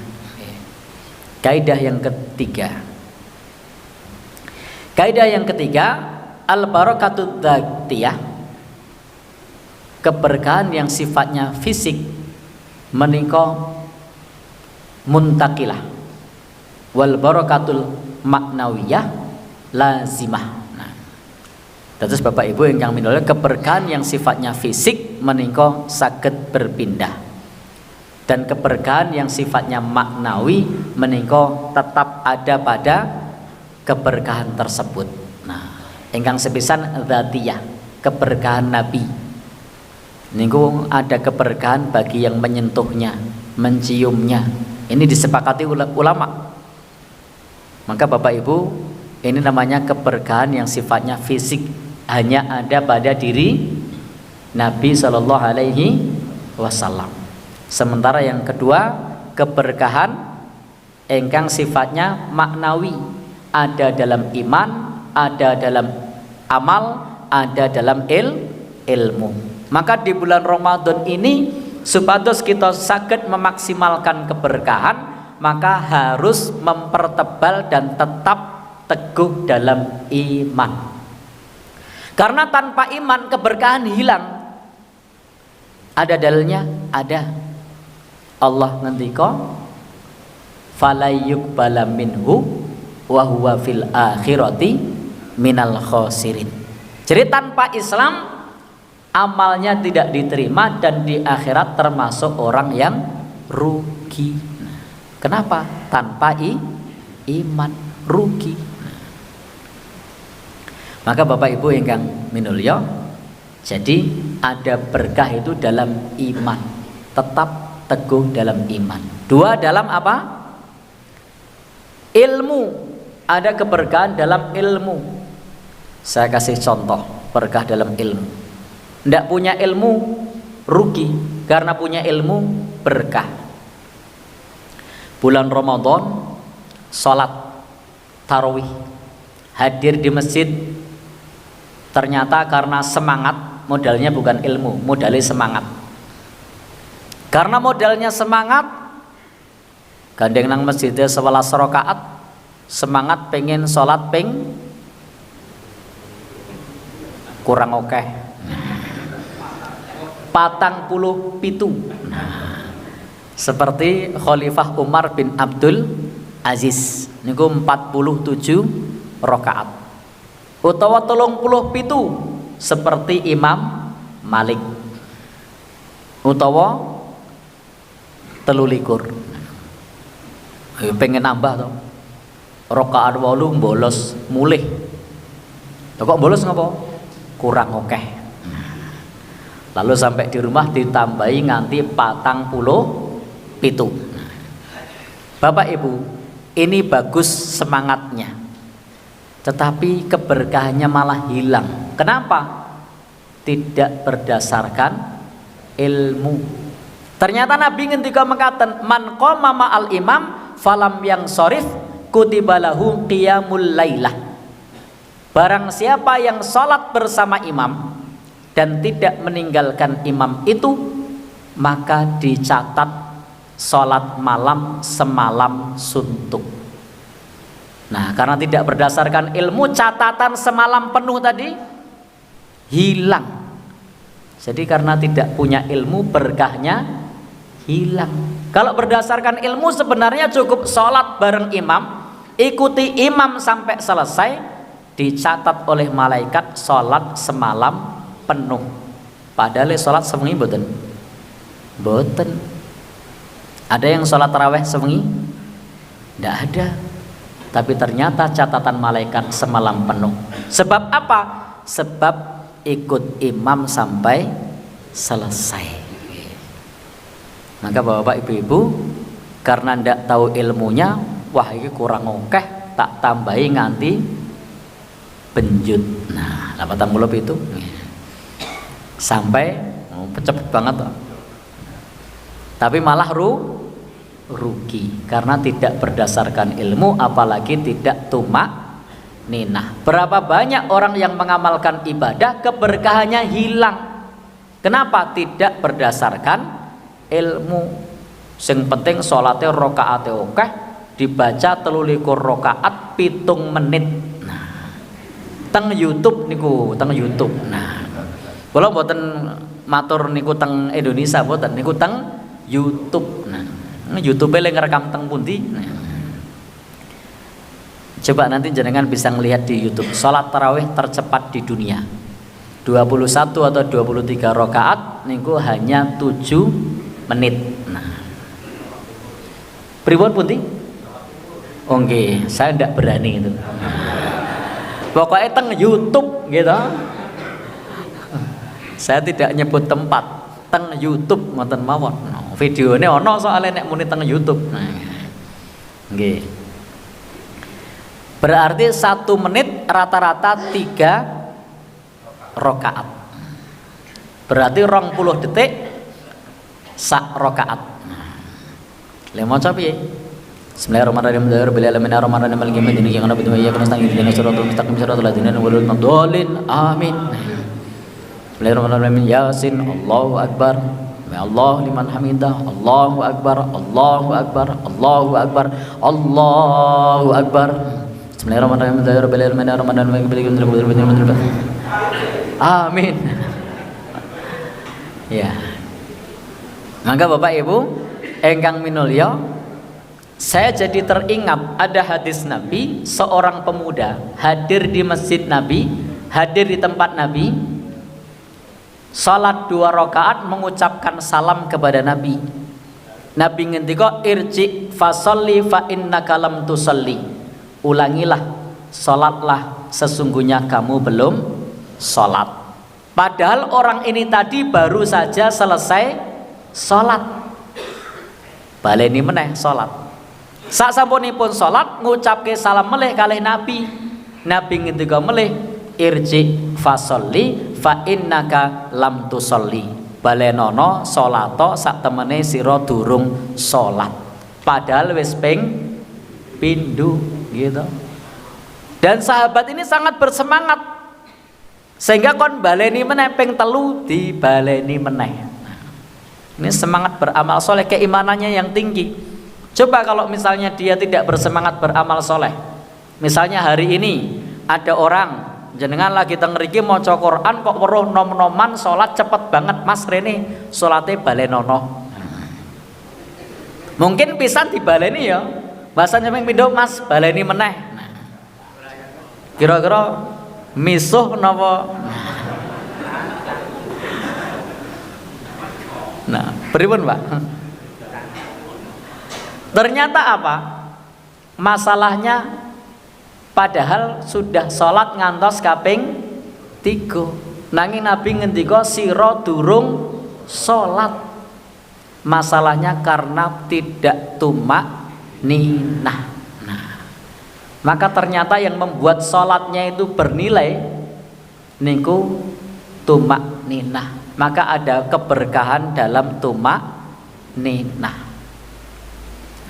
Kaidah yang ketiga. Kaidah yang ketiga, al-barakatut dzatiyah. Keberkahan yang sifatnya fisik menika muntakilah. Wal barakatul maknawiyah lazimah. Nah, terus Bapak Ibu yang minulya, keberkahan yang sifatnya fisik menika saged berpindah. Dan keberkahan yang sifatnya maknawi menika tetap ada pada keberkahan tersebut. Nah, ingkang sepisan dzatiyah, keberkahan Nabi. Niku ada keberkahan bagi yang menyentuhnya, menciumnya. Ini disepakati ulama. Maka Bapak Ibu, ini namanya keberkahan yang sifatnya fisik, hanya ada pada diri Nabi Shallallahu Alaihi Wasallam. Sementara yang kedua, keberkahan engkang sifatnya maknawi, ada dalam iman, ada dalam amal, ada dalam ilmu. Maka di bulan Ramadan ini supados kita saged memaksimalkan keberkahan, maka harus mempertebal dan tetap teguh dalam iman. Karena tanpa iman keberkahan hilang. Ada dalilnya? Ada. Allah ngendika falayyuqbala minhu wa huwa fil akhirati minal khosirin. Jadi tanpa Islam amalnya tidak diterima dan di akhirat termasuk orang yang rugi. Kenapa? Tanpa iman rugi. Maka Bapak Ibu ingkang minulya, jadi ada berkah itu dalam iman, tetap teguh dalam iman. Dua, dalam apa? Ilmu. Ada keberkahan dalam ilmu. Saya kasih contoh berkah dalam ilmu. Tidak punya ilmu rugi, karena punya ilmu berkah. Bulan Ramadan sholat tarawih, hadir di masjid, ternyata karena semangat, modalnya bukan ilmu, modalnya semangat. Karena modalnya semangat, gandeng nang masjidnya 11 rakaat, semangat pengen sholat kurang oke, 47. Seperti Khalifah Umar bin Abdul Aziz niku 47 rakaat. Utawa 37 seperti Imam Malik. Utawa 23. Pengen nambah to. Rakaat 8 bolos mulih. Kok bolos ngapa? Kurang oke. Lalu sampai di rumah ditambahi nganti 47. Bapak Ibu, ini bagus semangatnya, tetapi keberkahannya malah hilang. Kenapa? Tidak berdasarkan ilmu. Ternyata Nabi ngendika mengatakan, man qoma ma'al imam falam yang sorif kutibalahu qiyamul lailah. Barang siapa yang sholat bersama imam dan tidak meninggalkan imam itu, maka dicatat sholat malam semalam suntuk. Nah, karena tidak berdasarkan ilmu, catatan semalam penuh tadi hilang. Jadi karena tidak punya ilmu, berkahnya hilang. Kalau berdasarkan ilmu sebenarnya cukup sholat bareng imam, ikuti imam sampai selesai, dicatat oleh malaikat sholat semalam penuh. Padahal sholat sewengi boten. Ada yang sholat taraweh sewengi? Tidak ada. Tapi ternyata catatan malaikat semalam penuh. Sebab apa? Sebab ikut imam sampai selesai. Maka Bapak Ibu-ibu, karena tidak tahu ilmunya, wah ini kurang oke, tak tambahi nganti benjut. Nah, 80 itu sampai cepet banget toh. Tapi malah rugi karena tidak berdasarkan ilmu, apalagi tidak tumak-ninah. Berapa banyak orang yang mengamalkan ibadah keberkahannya hilang. Kenapa? Tidak berdasarkan ilmu. Sing penting sholatnya rokaatnya oke, dibaca 23 rokaat 7 menit. Nah, teng YouTube niku, teng YouTube. Nah, kalau mboten matur niku teng Indonesia, mboten niku teng YouTube. Nah, YouTube le ngerekam teng pundi? Nah, coba nanti jenengan bisa ngelihat di YouTube. Salat tarawih tercepat di dunia 21 atau 23 rakaat niku hanya 7 menit. Nah, pripun pundi? Oke, saya tidak berani itu. Pokoknya teng YouTube gitu. Saya tidak nyebut tempat, teng YouTube ngoten mawon. Videone ana soalnya nek muni teng YouTube. Nah, nggih. Berarti 1 menit rata-rata 3 rakaat. Berarti 20 detik sak rakaat. Le maca piye? Bismillahirrahmanirrahim. Bismillahirrahmanirrahim. Maliki yaumiddin. Iyyaka na'budu wa iyyaka nasta'in. Ihdinas siratal mustaqim. Siratal ladzina an'amta 'alaihim. Amin. Bismillahirrahmanirrahim. Yasin, Allahu Akbar. Allah liman hamidah, Allahu Akbar, Allahu Akbar, Allahu Akbar, Allahu Akbar. Bismillahirrahmanirrahim. Amin. Ya. Maka Bapak Ibu engkang minulya, saya jadi teringat ada hadis Nabi, seorang pemuda hadir di masjid Nabi, hadir di tempat Nabi, salat 2 rakaat mengucapkan salam kepada Nabi. Nabi ngendika irji fasolli fa innaka lam tusalli. Ulangilah, salatlah, sesungguhnya kamu belum salat. Padahal orang ini tadi baru saja selesai salat. Baleni meneh salat. Sak sampunipun salat ngucapke salam melih kalih Nabi. Nabi ngendika melih irji fasolli fa innaka lam tusolli. Balenono salato sak temene sira durung salat. Padahal wis ping pindho gitu. Dan sahabat ini sangat bersemangat sehingga kon baleni meneh ping 3 dibaleni meneh. Ini semangat beramal soleh, keimanannya yang tinggi. Coba kalau misalnya dia tidak bersemangat beramal soleh, misalnya hari ini ada orang jenengan lagi teng mriki maca Quran kok weruh nom-noman salat cepet banget Mas Rene salate balenono. Mungkin pisan dibaleni ya. Bahasanya ping pindho Mas baleni meneh. Kira-kira misuh napa? Nah, pripun Pak? Ternyata apa? Masalahnya padahal sudah sholat ngantos kaping 3. Nanging Nabi ngendika sira durung sholat. Masalahnya karena tidak tumak ninah. Nah, maka ternyata yang membuat sholatnya itu bernilai niku tumak ninah. Maka ada keberkahan dalam tumak ninah.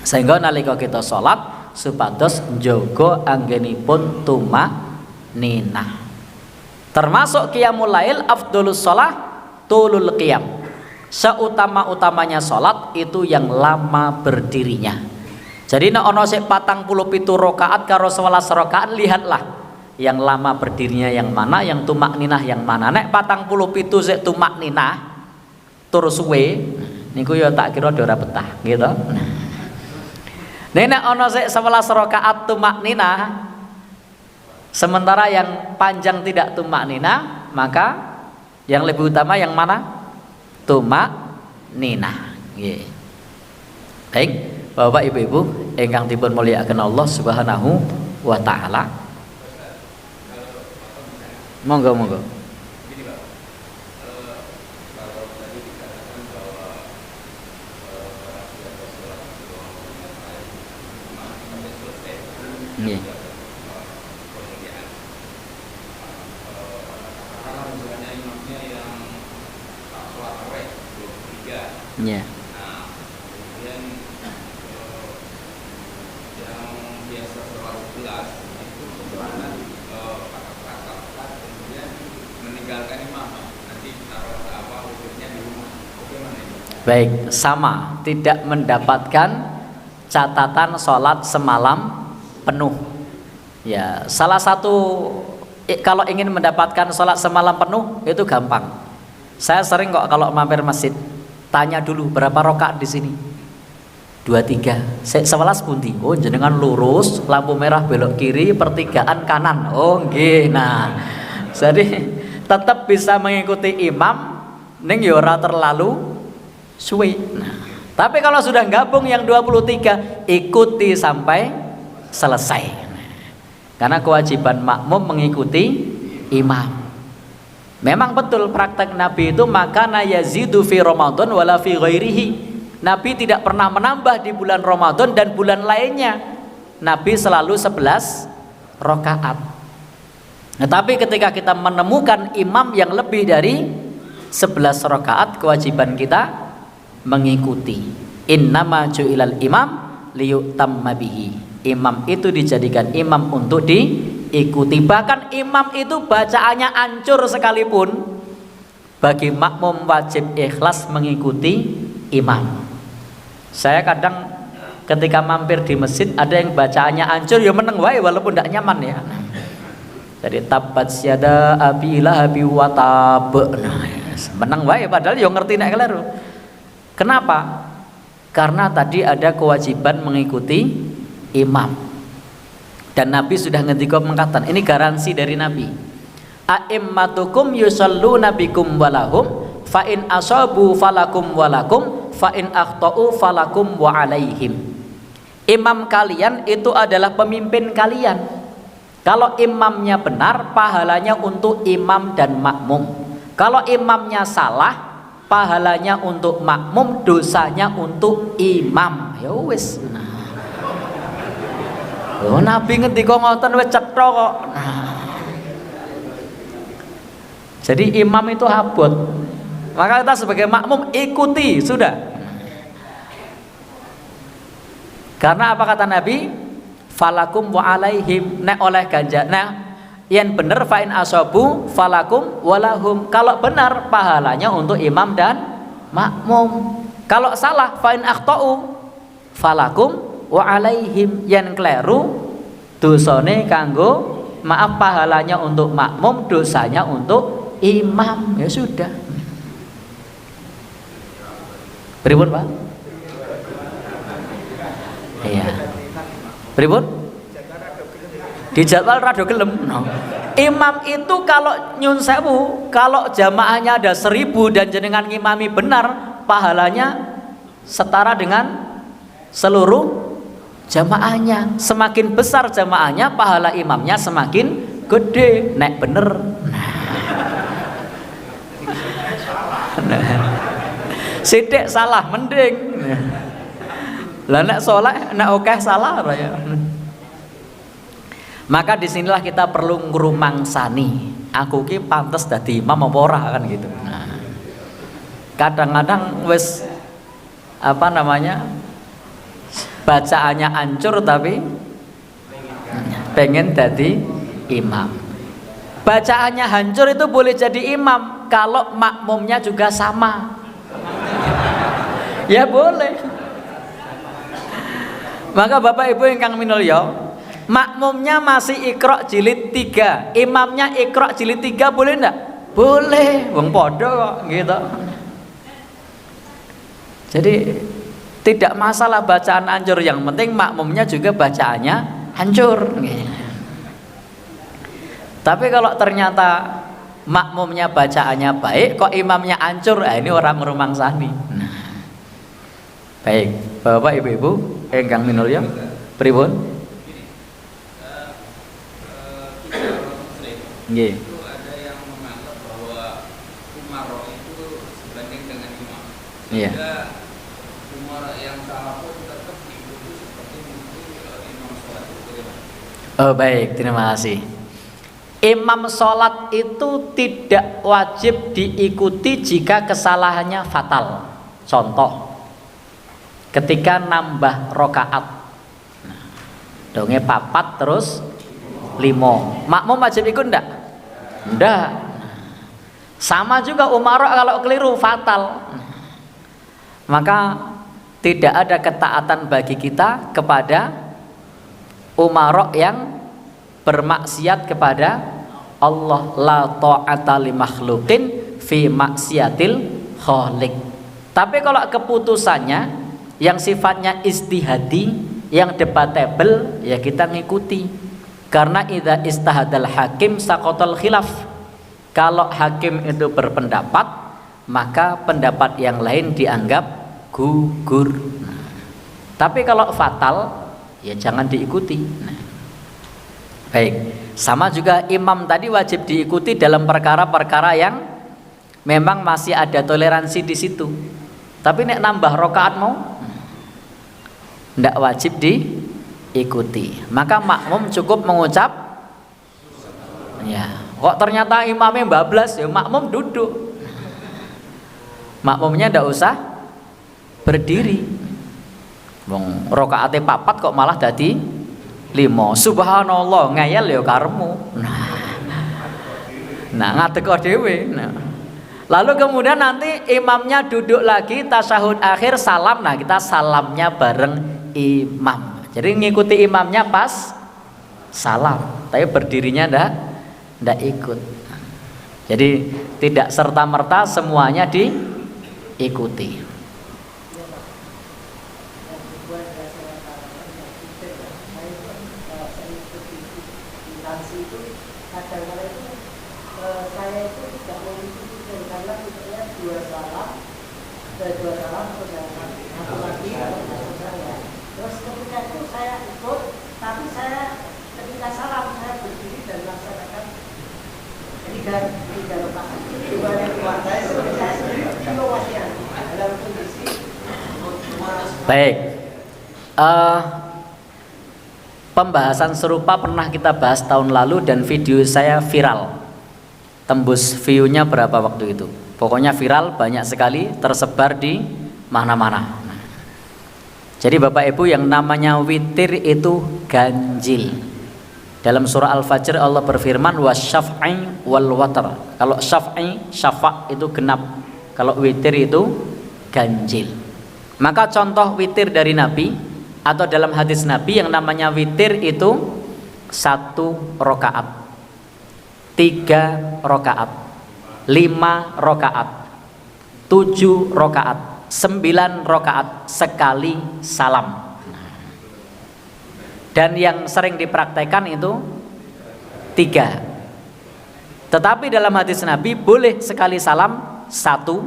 Sehingga nalika kita sholat supados njaga anggenipun tumak ninah. Termasuk qiyamul lail afdholus shalah tulul qiyam. Seutama-utamanya sholat itu yang lama berdirinya. Jadi nek ana sik 47 rakaat karo 11 rakaat, lihatlah yang lama berdirinya yang mana, yang tumak ninah yang mana. Nek 47 sik tumak ninah tur suwe niku ya tak kira ora betah gitu. Nek ana sik 11 rakaat tumak ninah sementara yang panjang tidak tumak ninah, maka yang lebih utama yang mana? Tumak ninah. Nggih. Baik, Bapak Ibu-ibu ingkang dipun mulyakaken Allah Subhanahu wa taala. Monggo. Nggih. Ya. Nah, kemudian yang biasa sholat 11 itu sebenarnya kata-kata kemudian meninggalkan imam, nanti taruh apa wujudnya di rumah. Bagaimana itu? Baik, sama, tidak mendapatkan catatan sholat semalam penuh. Ya, salah satu kalau ingin mendapatkan sholat semalam penuh itu gampang. Saya sering kok kalau mampir masjid tanya dulu berapa rakaat di sini. 23. 11 pundi? Oh, jenengan lurus, lampu merah belok kiri, pertigaan kanan. Oh, nggih. Nah, jadi tetap bisa mengikuti imam ning ya ora terlalu suwe. Nah, tapi kalau sudah gabung yang 23, ikuti sampai selesai. Nah, karena kewajiban makmum mengikuti imam. Memang betul praktek Nabi itu makana yazidu fi Ramadan wala fi ghairihi. Nabi tidak pernah menambah di bulan Ramadan dan bulan lainnya. Nabi selalu 11 rakaat. Nah, tapi ketika kita menemukan imam yang lebih dari 11 rakaat, kewajiban kita mengikuti. Innama ju'ilal imam liyutamma bihi. Imam itu dijadikan imam untuk diikuti. Bahkan imam itu bacaannya ancur sekalipun bagi makmum wajib ikhlas mengikuti imam. Saya kadang ketika mampir di masjid ada yang bacaannya hancur, ya meneng wae walaupun tidak nyaman ya. Jadi tabat syada abi lahabi wa tab. Nah, meneng wae padahal yo ngerti nek keliru. Kenapa? Karena tadi ada kewajiban mengikuti imam. Dan Nabi sudah ngendika mengatakan, ini garansi dari Nabi. A'immatukum yusalluna bikum walahum fa in asabu falakum walakum fa in akhtau falakum wa alaihim. Imam kalian itu adalah pemimpin kalian. Kalau imamnya benar, pahalanya untuk imam dan makmum. Kalau imamnya salah, pahalanya untuk makmum, dosanya untuk imam. Ya wis. Oh, Nabi ngendika ngoten wis cetha kok. Jadi imam itu habot. Maka kita sebagai makmum ikuti sudah. Karena apa kata Nabi? Falakum wa alaihim, nek oleh ganjar. Nah, yang benar fa'in asabu falakum walahum. Kalau benar pahalanya untuk imam dan makmum. Kalau salah fa'in akhtau falakum wa alaihim. Yang keliru dosane kanggo, maaf, pahalanya untuk makmum, dosanya untuk imam. Ya sudah. Pripun, Pak? Iya. Pripun? Di jadwal rada gelem. No. Imam itu kalau nyun sewu, kalau jamaahnya ada 1000 dan jenengan ngimami benar, pahalanya setara dengan seluruh jamaahnya. Semakin besar jamaahnya, pahala imamnya semakin gede. Nek bener. Sithik salah mending. Lah nek saleh, nek akeh salah ya. Maka disinilah kita perlu ngrumangsani, aku ki pantes dadi imam apa ora kan gitu. Nah, kadang-kadang wis apa namanya, bacaannya hancur tapi pengen dadi imam. Bacaannya hancur itu boleh jadi imam kalau makmumnya juga sama. Ya boleh. Maka Bapak Ibu ingkang minulya, makmumnya masih Iqra jilid 3, imamnya Iqra jilid 3, boleh enggak? Boleh, wong padha kok gitu. Jadi tidak masalah bacaan hancur, yang penting makmumnya juga bacaannya hancur. Tapi kalau ternyata makmumnya bacaannya baik kok imamnya hancur, ini orang merumangsani. Baik, Bapak Ibu-ibu ingkang minulya, pripun? Nggih. Itu ada yang menganggap bahwa umaro itu sebanding dengan imam. Iya. Umaro yang salah pun tetap diikuti seperti imam sholat itu. Oh baik, terima kasih. Imam sholat itu tidak wajib diikuti jika kesalahannya fatal. Contoh, ketika nambah rokaat, donge 4 terus 5, makmum wajib ikut ndak? Ndak. Sama juga umara kalau keliru fatal, maka tidak ada ketaatan bagi kita kepada umara yang bermaksiat kepada Allah. La ta'ata li makhluqin fi maksiatil khaliq. Tapi kalau keputusannya yang sifatnya istihadi, yang debatable, ya kita ngikuti. Karena idza istahadal hakim saqatal khilaf. Kalau hakim itu berpendapat, maka pendapat yang lain dianggap gugur. Tapi kalau fatal, ya jangan diikuti. Baik, sama juga imam tadi wajib diikuti dalam perkara-perkara yang memang masih ada toleransi di situ. Tapi nek nambah rokaat mau, ndak wajib diikuti. Maka makmum cukup mengucap, ya. Kok ternyata imamnya bablas, ya makmum duduk. Makmumnya ndak usah berdiri. Wong rokaate 4 kok malah dadi 5. Subhanallah, ngeyel ya karemu. Nah ngadeg dhewe. Lalu kemudian nanti imamnya duduk lagi tasyahud akhir salam. Nah, kita salamnya bareng imam. Jadi ngikuti imamnya pas salam, tapi berdirinya ndak ikut. Jadi tidak serta-merta semuanya diikuti. Terus ketika itu saya ikut, tapi saya ketika salam saya berdiri dan melaksanakan tiga rakaat. Dua saya situasinya dalam kondisi. Baik. Pembahasan serupa pernah kita bahas tahun lalu dan video saya viral. Tembus view-nya berapa waktu itu? Pokoknya viral, banyak sekali, tersebar di mana-mana. Jadi Bapak Ibu, yang namanya witir itu ganjil. Dalam surah Al-Fajr Allah berfirman wasyaf'i wal watar. Kalau syaf'i, syafa' itu genap. Kalau witir itu ganjil. Maka contoh witir dari Nabi atau dalam hadis Nabi yang namanya witir itu 1 rakaat, 3 rakaat, 5 rakaat, 7 rakaat, 9 rakaat sekali salam. Dan yang sering dipraktekkan itu 3. Tetapi dalam hadis Nabi boleh sekali salam 1,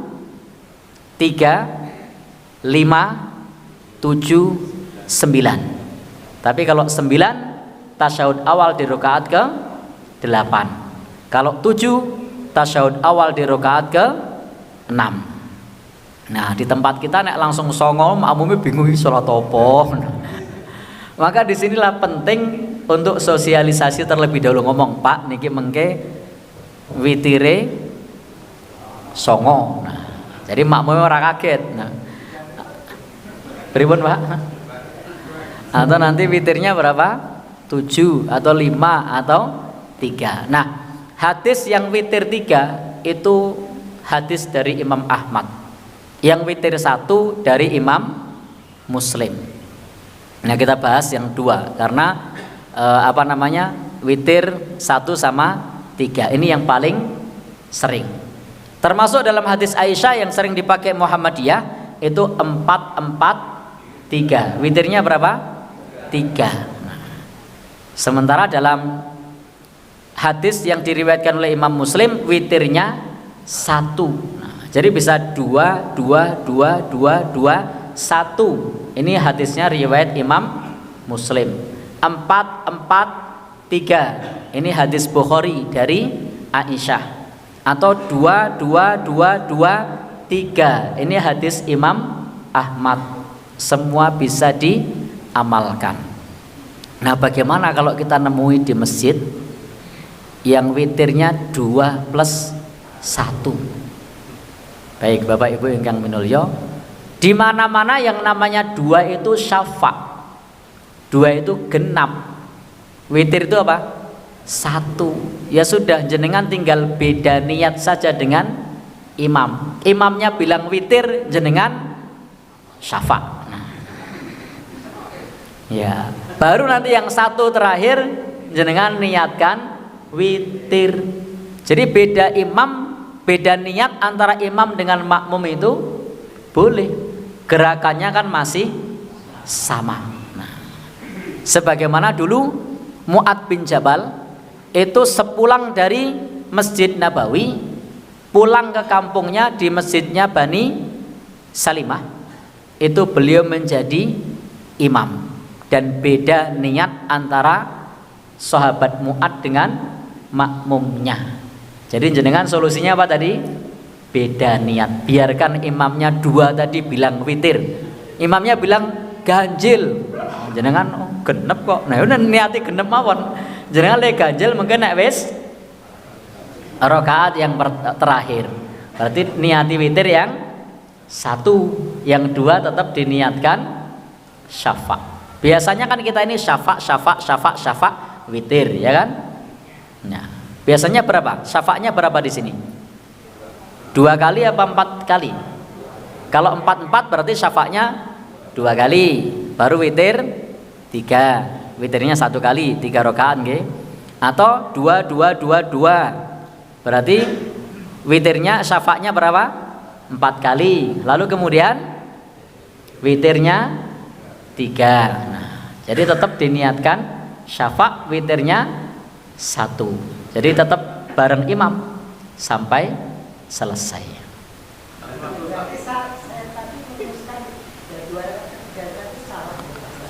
3, 5, 7, 9. Tapi kalau 9 tasyahud awal di rakaat ke 8. Kalau 7 tasyahud awal di rakaat ke 6. Nah, di tempat kita nek langsung songo, makmumnya bingung sholat apa. Maka disinilah penting untuk sosialisasi terlebih dahulu, ngomong, Pak, niki mengke witire songo. Nah, jadi makmumnya ora kaget. Nah, pripun, Pak? Atau nanti witirnya berapa? 7 atau 5 atau 3. Nah, hadis yang witir 3 itu hadis dari Imam Ahmad. Yang witir 1 dari Imam Muslim. Nah, kita bahas yang 2 karena witir 1 sama 3 ini yang paling sering. Termasuk dalam hadis Aisyah yang sering dipakai Muhammadiyah itu 4-4-3. Witirnya berapa? 3. Nah, sementara dalam hadis yang diriwayatkan oleh Imam Muslim witirnya 1. Jadi bisa 2, 2, 2, 2, 2, 1. Ini hadisnya riwayat Imam Muslim. 4, 4, 3. Ini hadis Bukhari dari Aisyah. Atau 2, 2, 2, 2, 3. Ini hadis Imam Ahmad. Semua bisa diamalkan. Nah, bagaimana kalau kita nemui di masjid yang witirnya 2 plus 1? Baik Bapak Ibu ingkang minulya, di mana-mana yang namanya 2 itu syafa', 2 itu genap, witir itu apa? 1. Ya sudah, jenengan tinggal beda niat saja dengan imam. Imamnya bilang witir, jenengan syafa'. Nah, ya, baru nanti yang 1 terakhir jenengan niatkan witir. Jadi beda imam, beda niat antara imam dengan makmum itu boleh, gerakannya kan masih sama. Nah, sebagaimana dulu Mu'ad bin Jabal itu sepulang dari Masjid Nabawi pulang ke kampungnya di masjidnya Bani Salimah, itu beliau menjadi imam dan beda niat antara sahabat Mu'ad dengan makmumnya. Jadi jenengan solusinya apa tadi? Beda niat. Biarkan imamnya 2 tadi bilang witir, imamnya bilang ganjil, jenengan genep kok. Nah, udah niati genep mawon. Jenengan le ganjil mungkin nek wis rakaat yang terakhir. Berarti niati witir yang 1, yang 2 tetap diniatkan syafa'. Biasanya kan kita ini syafa' witir, ya kan? Nah, biasanya berapa? Syafa'nya berapa di sini? 2 2 kali apa 4 kali? Kalau 4 berarti syafaknya 2 kali, baru witir 3. Witirnya 1 kali 3 rakaat nggih. Atau 2 2 2 2. Berarti witirnya syafaknya berapa? 4 kali. Lalu kemudian witirnya 3. Nah, jadi tetap diniatkan syafak witirnya 1. Jadi tetap bareng imam sampai selesai.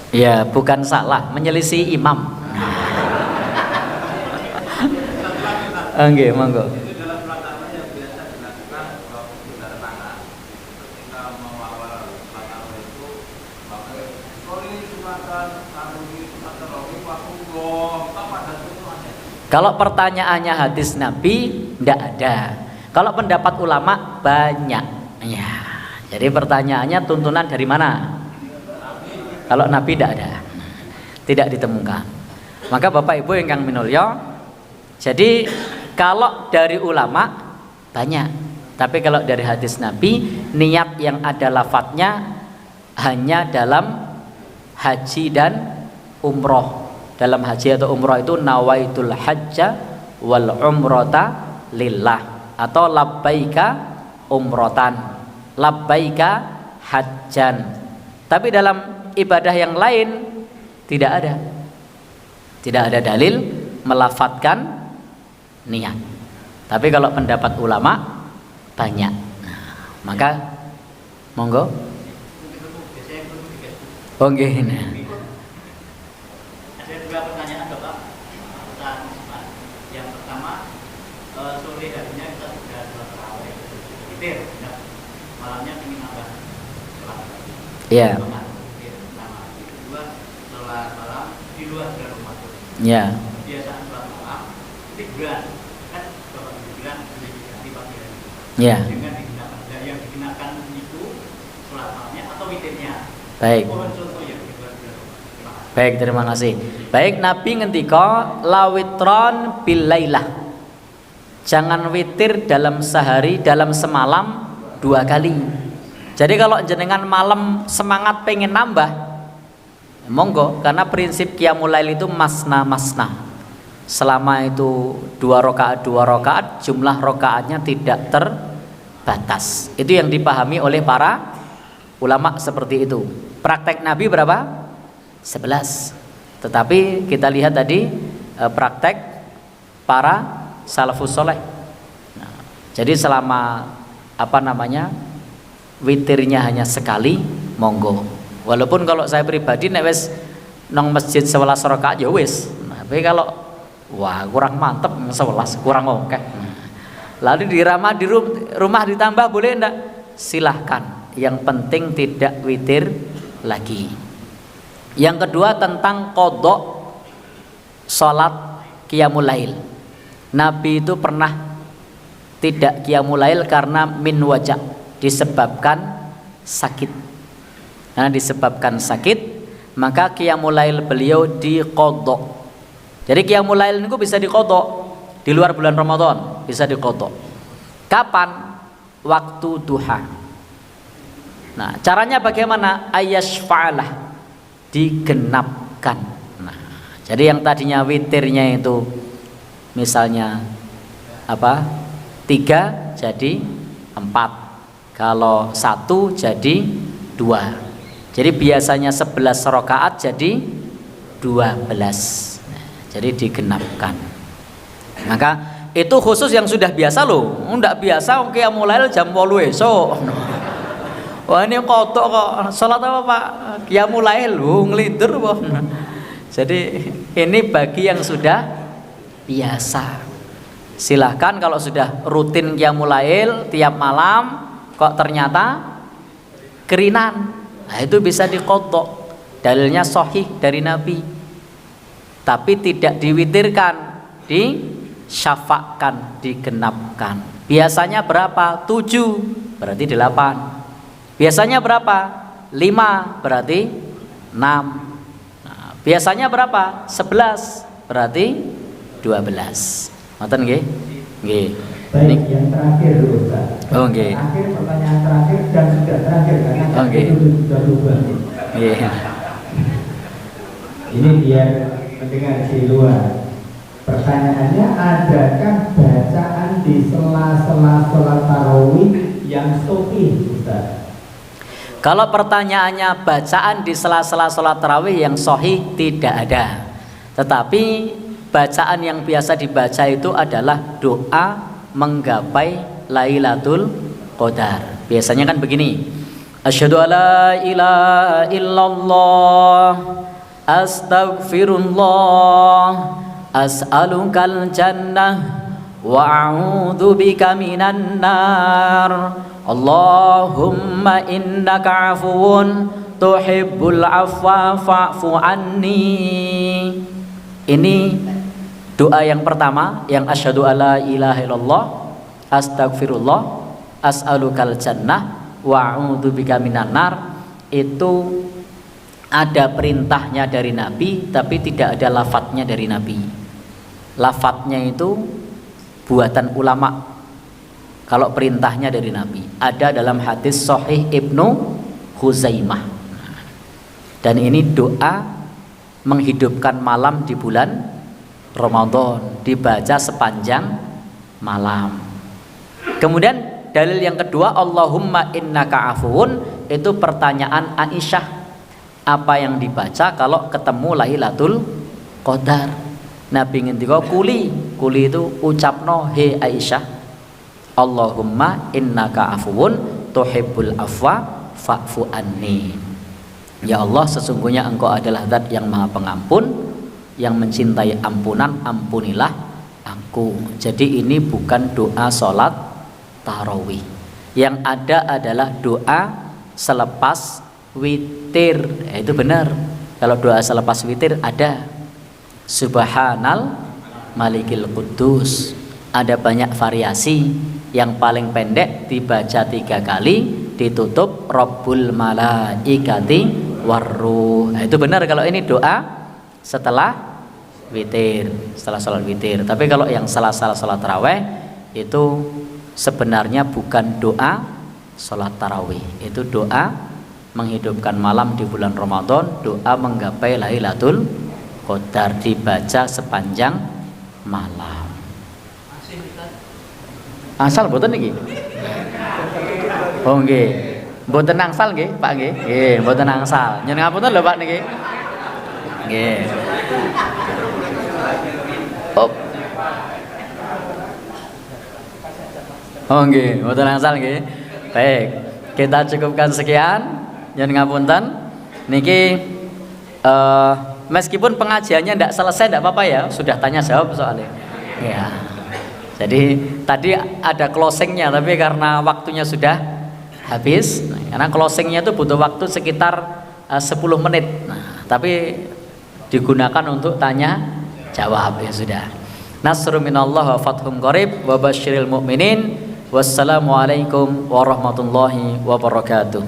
Ya, bukan salah, menyelisih imam. Nggih, monggo. Kalau pertanyaannya hadis Nabi, tidak ada. Kalau pendapat ulama banyak. Ya, jadi pertanyaannya tuntunan dari mana? Kalau Nabi tidak ada, tidak ditemukan. Maka Bapak Ibu ingkang minulya, jadi kalau dari ulama banyak, tapi kalau dari hadis Nabi, niat yang ada lafadznya hanya dalam haji dan umroh. Dalam haji atau umroh itu nawaitul hajja wal umrota lillah, atau labbaika umrotan, labbaika hajjan. Tapi dalam ibadah yang lain tidak ada dalil melafadzkan niat. Tapi kalau pendapat ulama banyak. Nah, maka monggo. Oh nggih. Ada 2 pertanyaan Bapak. Yang pertama, sore harinya kita sudah sholat tarawih, witir, malamnya ingin nambah sholat. Iya. Kedua, sholat malam di luar dari rumah. Iya. Kebiasaan sholat malam liburan, kan Bapak bilang di pagi hari. Iya. Dengan digunakan, yang digunakan itu sholat malamnya atau witirnya. Baik. Mohon contoh yang kedua. Baik, terima kasih. Baik, Nabi ngendika lawitron bilailah. Jangan witir dalam sehari, dalam semalam 2 kali. Jadi kalau jenengan malam semangat pengen nambah, monggo, karena prinsip qiyamul lail itu masna. Selama itu 2 rakaat, jumlah rakaatnya tidak terbatas. Itu yang dipahami oleh para ulama seperti itu. Praktek Nabi berapa? 11. Tetapi kita lihat tadi praktek para salafus soleh. Nah, jadi selama witirnya hanya sekali, monggo. Walaupun kalau saya pribadi nek wis nang masjid 11 rakaat ya wis. Nah, tapi kalau kurang mantep 11 kurang oke. Nah, lalu di rumah ditambah boleh enggak? Silahkan. Yang penting tidak witir lagi. Yang kedua tentang qodok sholat qiyamul lail. Nabi itu pernah tidak qiyamul lail karena min wajah, disebabkan sakit. Karena disebabkan sakit, maka qiyamul lail beliau diqodok. Jadi qiyamul lail itu bisa diqodok di luar bulan Ramadan, bisa diqodok. Kapan? Waktu duha. Nah, caranya bagaimana? Ayashfa'alah, digenapkan. Nah, jadi yang tadinya witirnya itu misalnya 3 jadi 4, kalau 1 jadi 2. Jadi biasanya 11 rakaat jadi 12. Nah, jadi digenapkan. Maka itu khusus yang sudah biasa loh. Enggak biasa qiyamul lail jam 8 esuk. Wah ini kodok kok, sholat apa Pak? Qiyamul lail, ngelindur Pak. Jadi ini bagi yang sudah biasa. Silahkan kalau sudah rutin qiyamul lail tiap malam, kok ternyata kerinan, nah itu bisa dikodok. Dalilnya sahih dari Nabi. Tapi tidak diwitirkan, disyafakkan, digenapkan. Biasanya berapa? 7, berarti 8. Biasanya berapa? 5, berarti 6. Nah, biasanya berapa? 11, berarti 12. Ngoten nggih? Nggih. Baik, yang terakhir dulu Ustaz. Oke. Pertanyaan terakhir dan sudah terakhir karena Oke. itu sudah lubang. Iya. Ini biar mendengar di luar. Pertanyaannya, adakah bacaan di sela-sela sholat tarawih yang sahih, Ustaz? Kalau pertanyaannya bacaan di sela-sela sholat tarawih yang sahih, tidak ada. Tetapi bacaan yang biasa dibaca itu adalah doa menggapai Lailatul Qadar. Biasanya kan begini. Asyhadu alla ilaha illallah, astaghfirullah, as'alukal jannah wa a'udzu bika minan nar. Allahumma innaka 'afuwun tuhibbul 'afwa fa'fu anni. Ini doa yang pertama, yang asyhadu alla ilaha illallah, astaghfirullah, as'alukal jannah wa a'udzu bika minan nar. Itu ada perintahnya dari Nabi, tapi tidak ada lafadznya dari Nabi. Lafadznya itu buatan ulama. Kalau perintahnya dari Nabi, ada dalam hadis Sahih Ibnu Khuzaimah. Dan ini doa menghidupkan malam di bulan Ramadan, dibaca sepanjang malam. Kemudian dalil yang kedua, Allahumma innaka afuwun, itu pertanyaan Aisyah, apa yang dibaca kalau ketemu Lailatul Qadar. Nabi ngendika kuli itu ucapno he Aisyah, Allahumma innaka afuwun tuhibbul afwa fa'fu anni. Ya Allah, sesungguhnya Engkau adalah Zat yang Maha Pengampun, yang mencintai ampunan, ampunilah aku. Jadi ini bukan doa sholat tarawih. Yang ada adalah doa selepas witir. Itu benar. Kalau doa selepas witir ada Subhanal Malikil Quddus. Ada banyak variasi. Yang paling pendek dibaca 3 kali, ditutup Rabbul Malaikati Warruh. Itu benar kalau ini doa setelah witir, setelah sholat witir. Tapi kalau yang salah sholat tarawih itu sebenarnya bukan doa sholat tarawih, itu doa menghidupkan malam di bulan Ramadan, doa menggapai Lailatul Qadar, dibaca sepanjang malam. Asal boten niki? Oh nggih. Mboten angsal nggih, Pak nggih. Nggih, mboten angsal. Nyen ngapunten lho Pak niki. Nggih. Oh nggih, mboten angsal nggih. Baik, kita cukupkan sekian. Nyen ngapunten. Niki meskipun pengajiannya tidak selesai tidak apa-apa ya, sudah tanya jawab soalnya. Ya. Jadi tadi ada closingnya, tapi karena waktunya sudah habis, karena closingnya itu butuh waktu sekitar 10 menit. Nah, tapi digunakan untuk tanya jawab, ya sudah. Nasrun minallah wa fathun qarib wa basyiril mu'minin. Wassalamualaikum warahmatullahi wabarakatuh.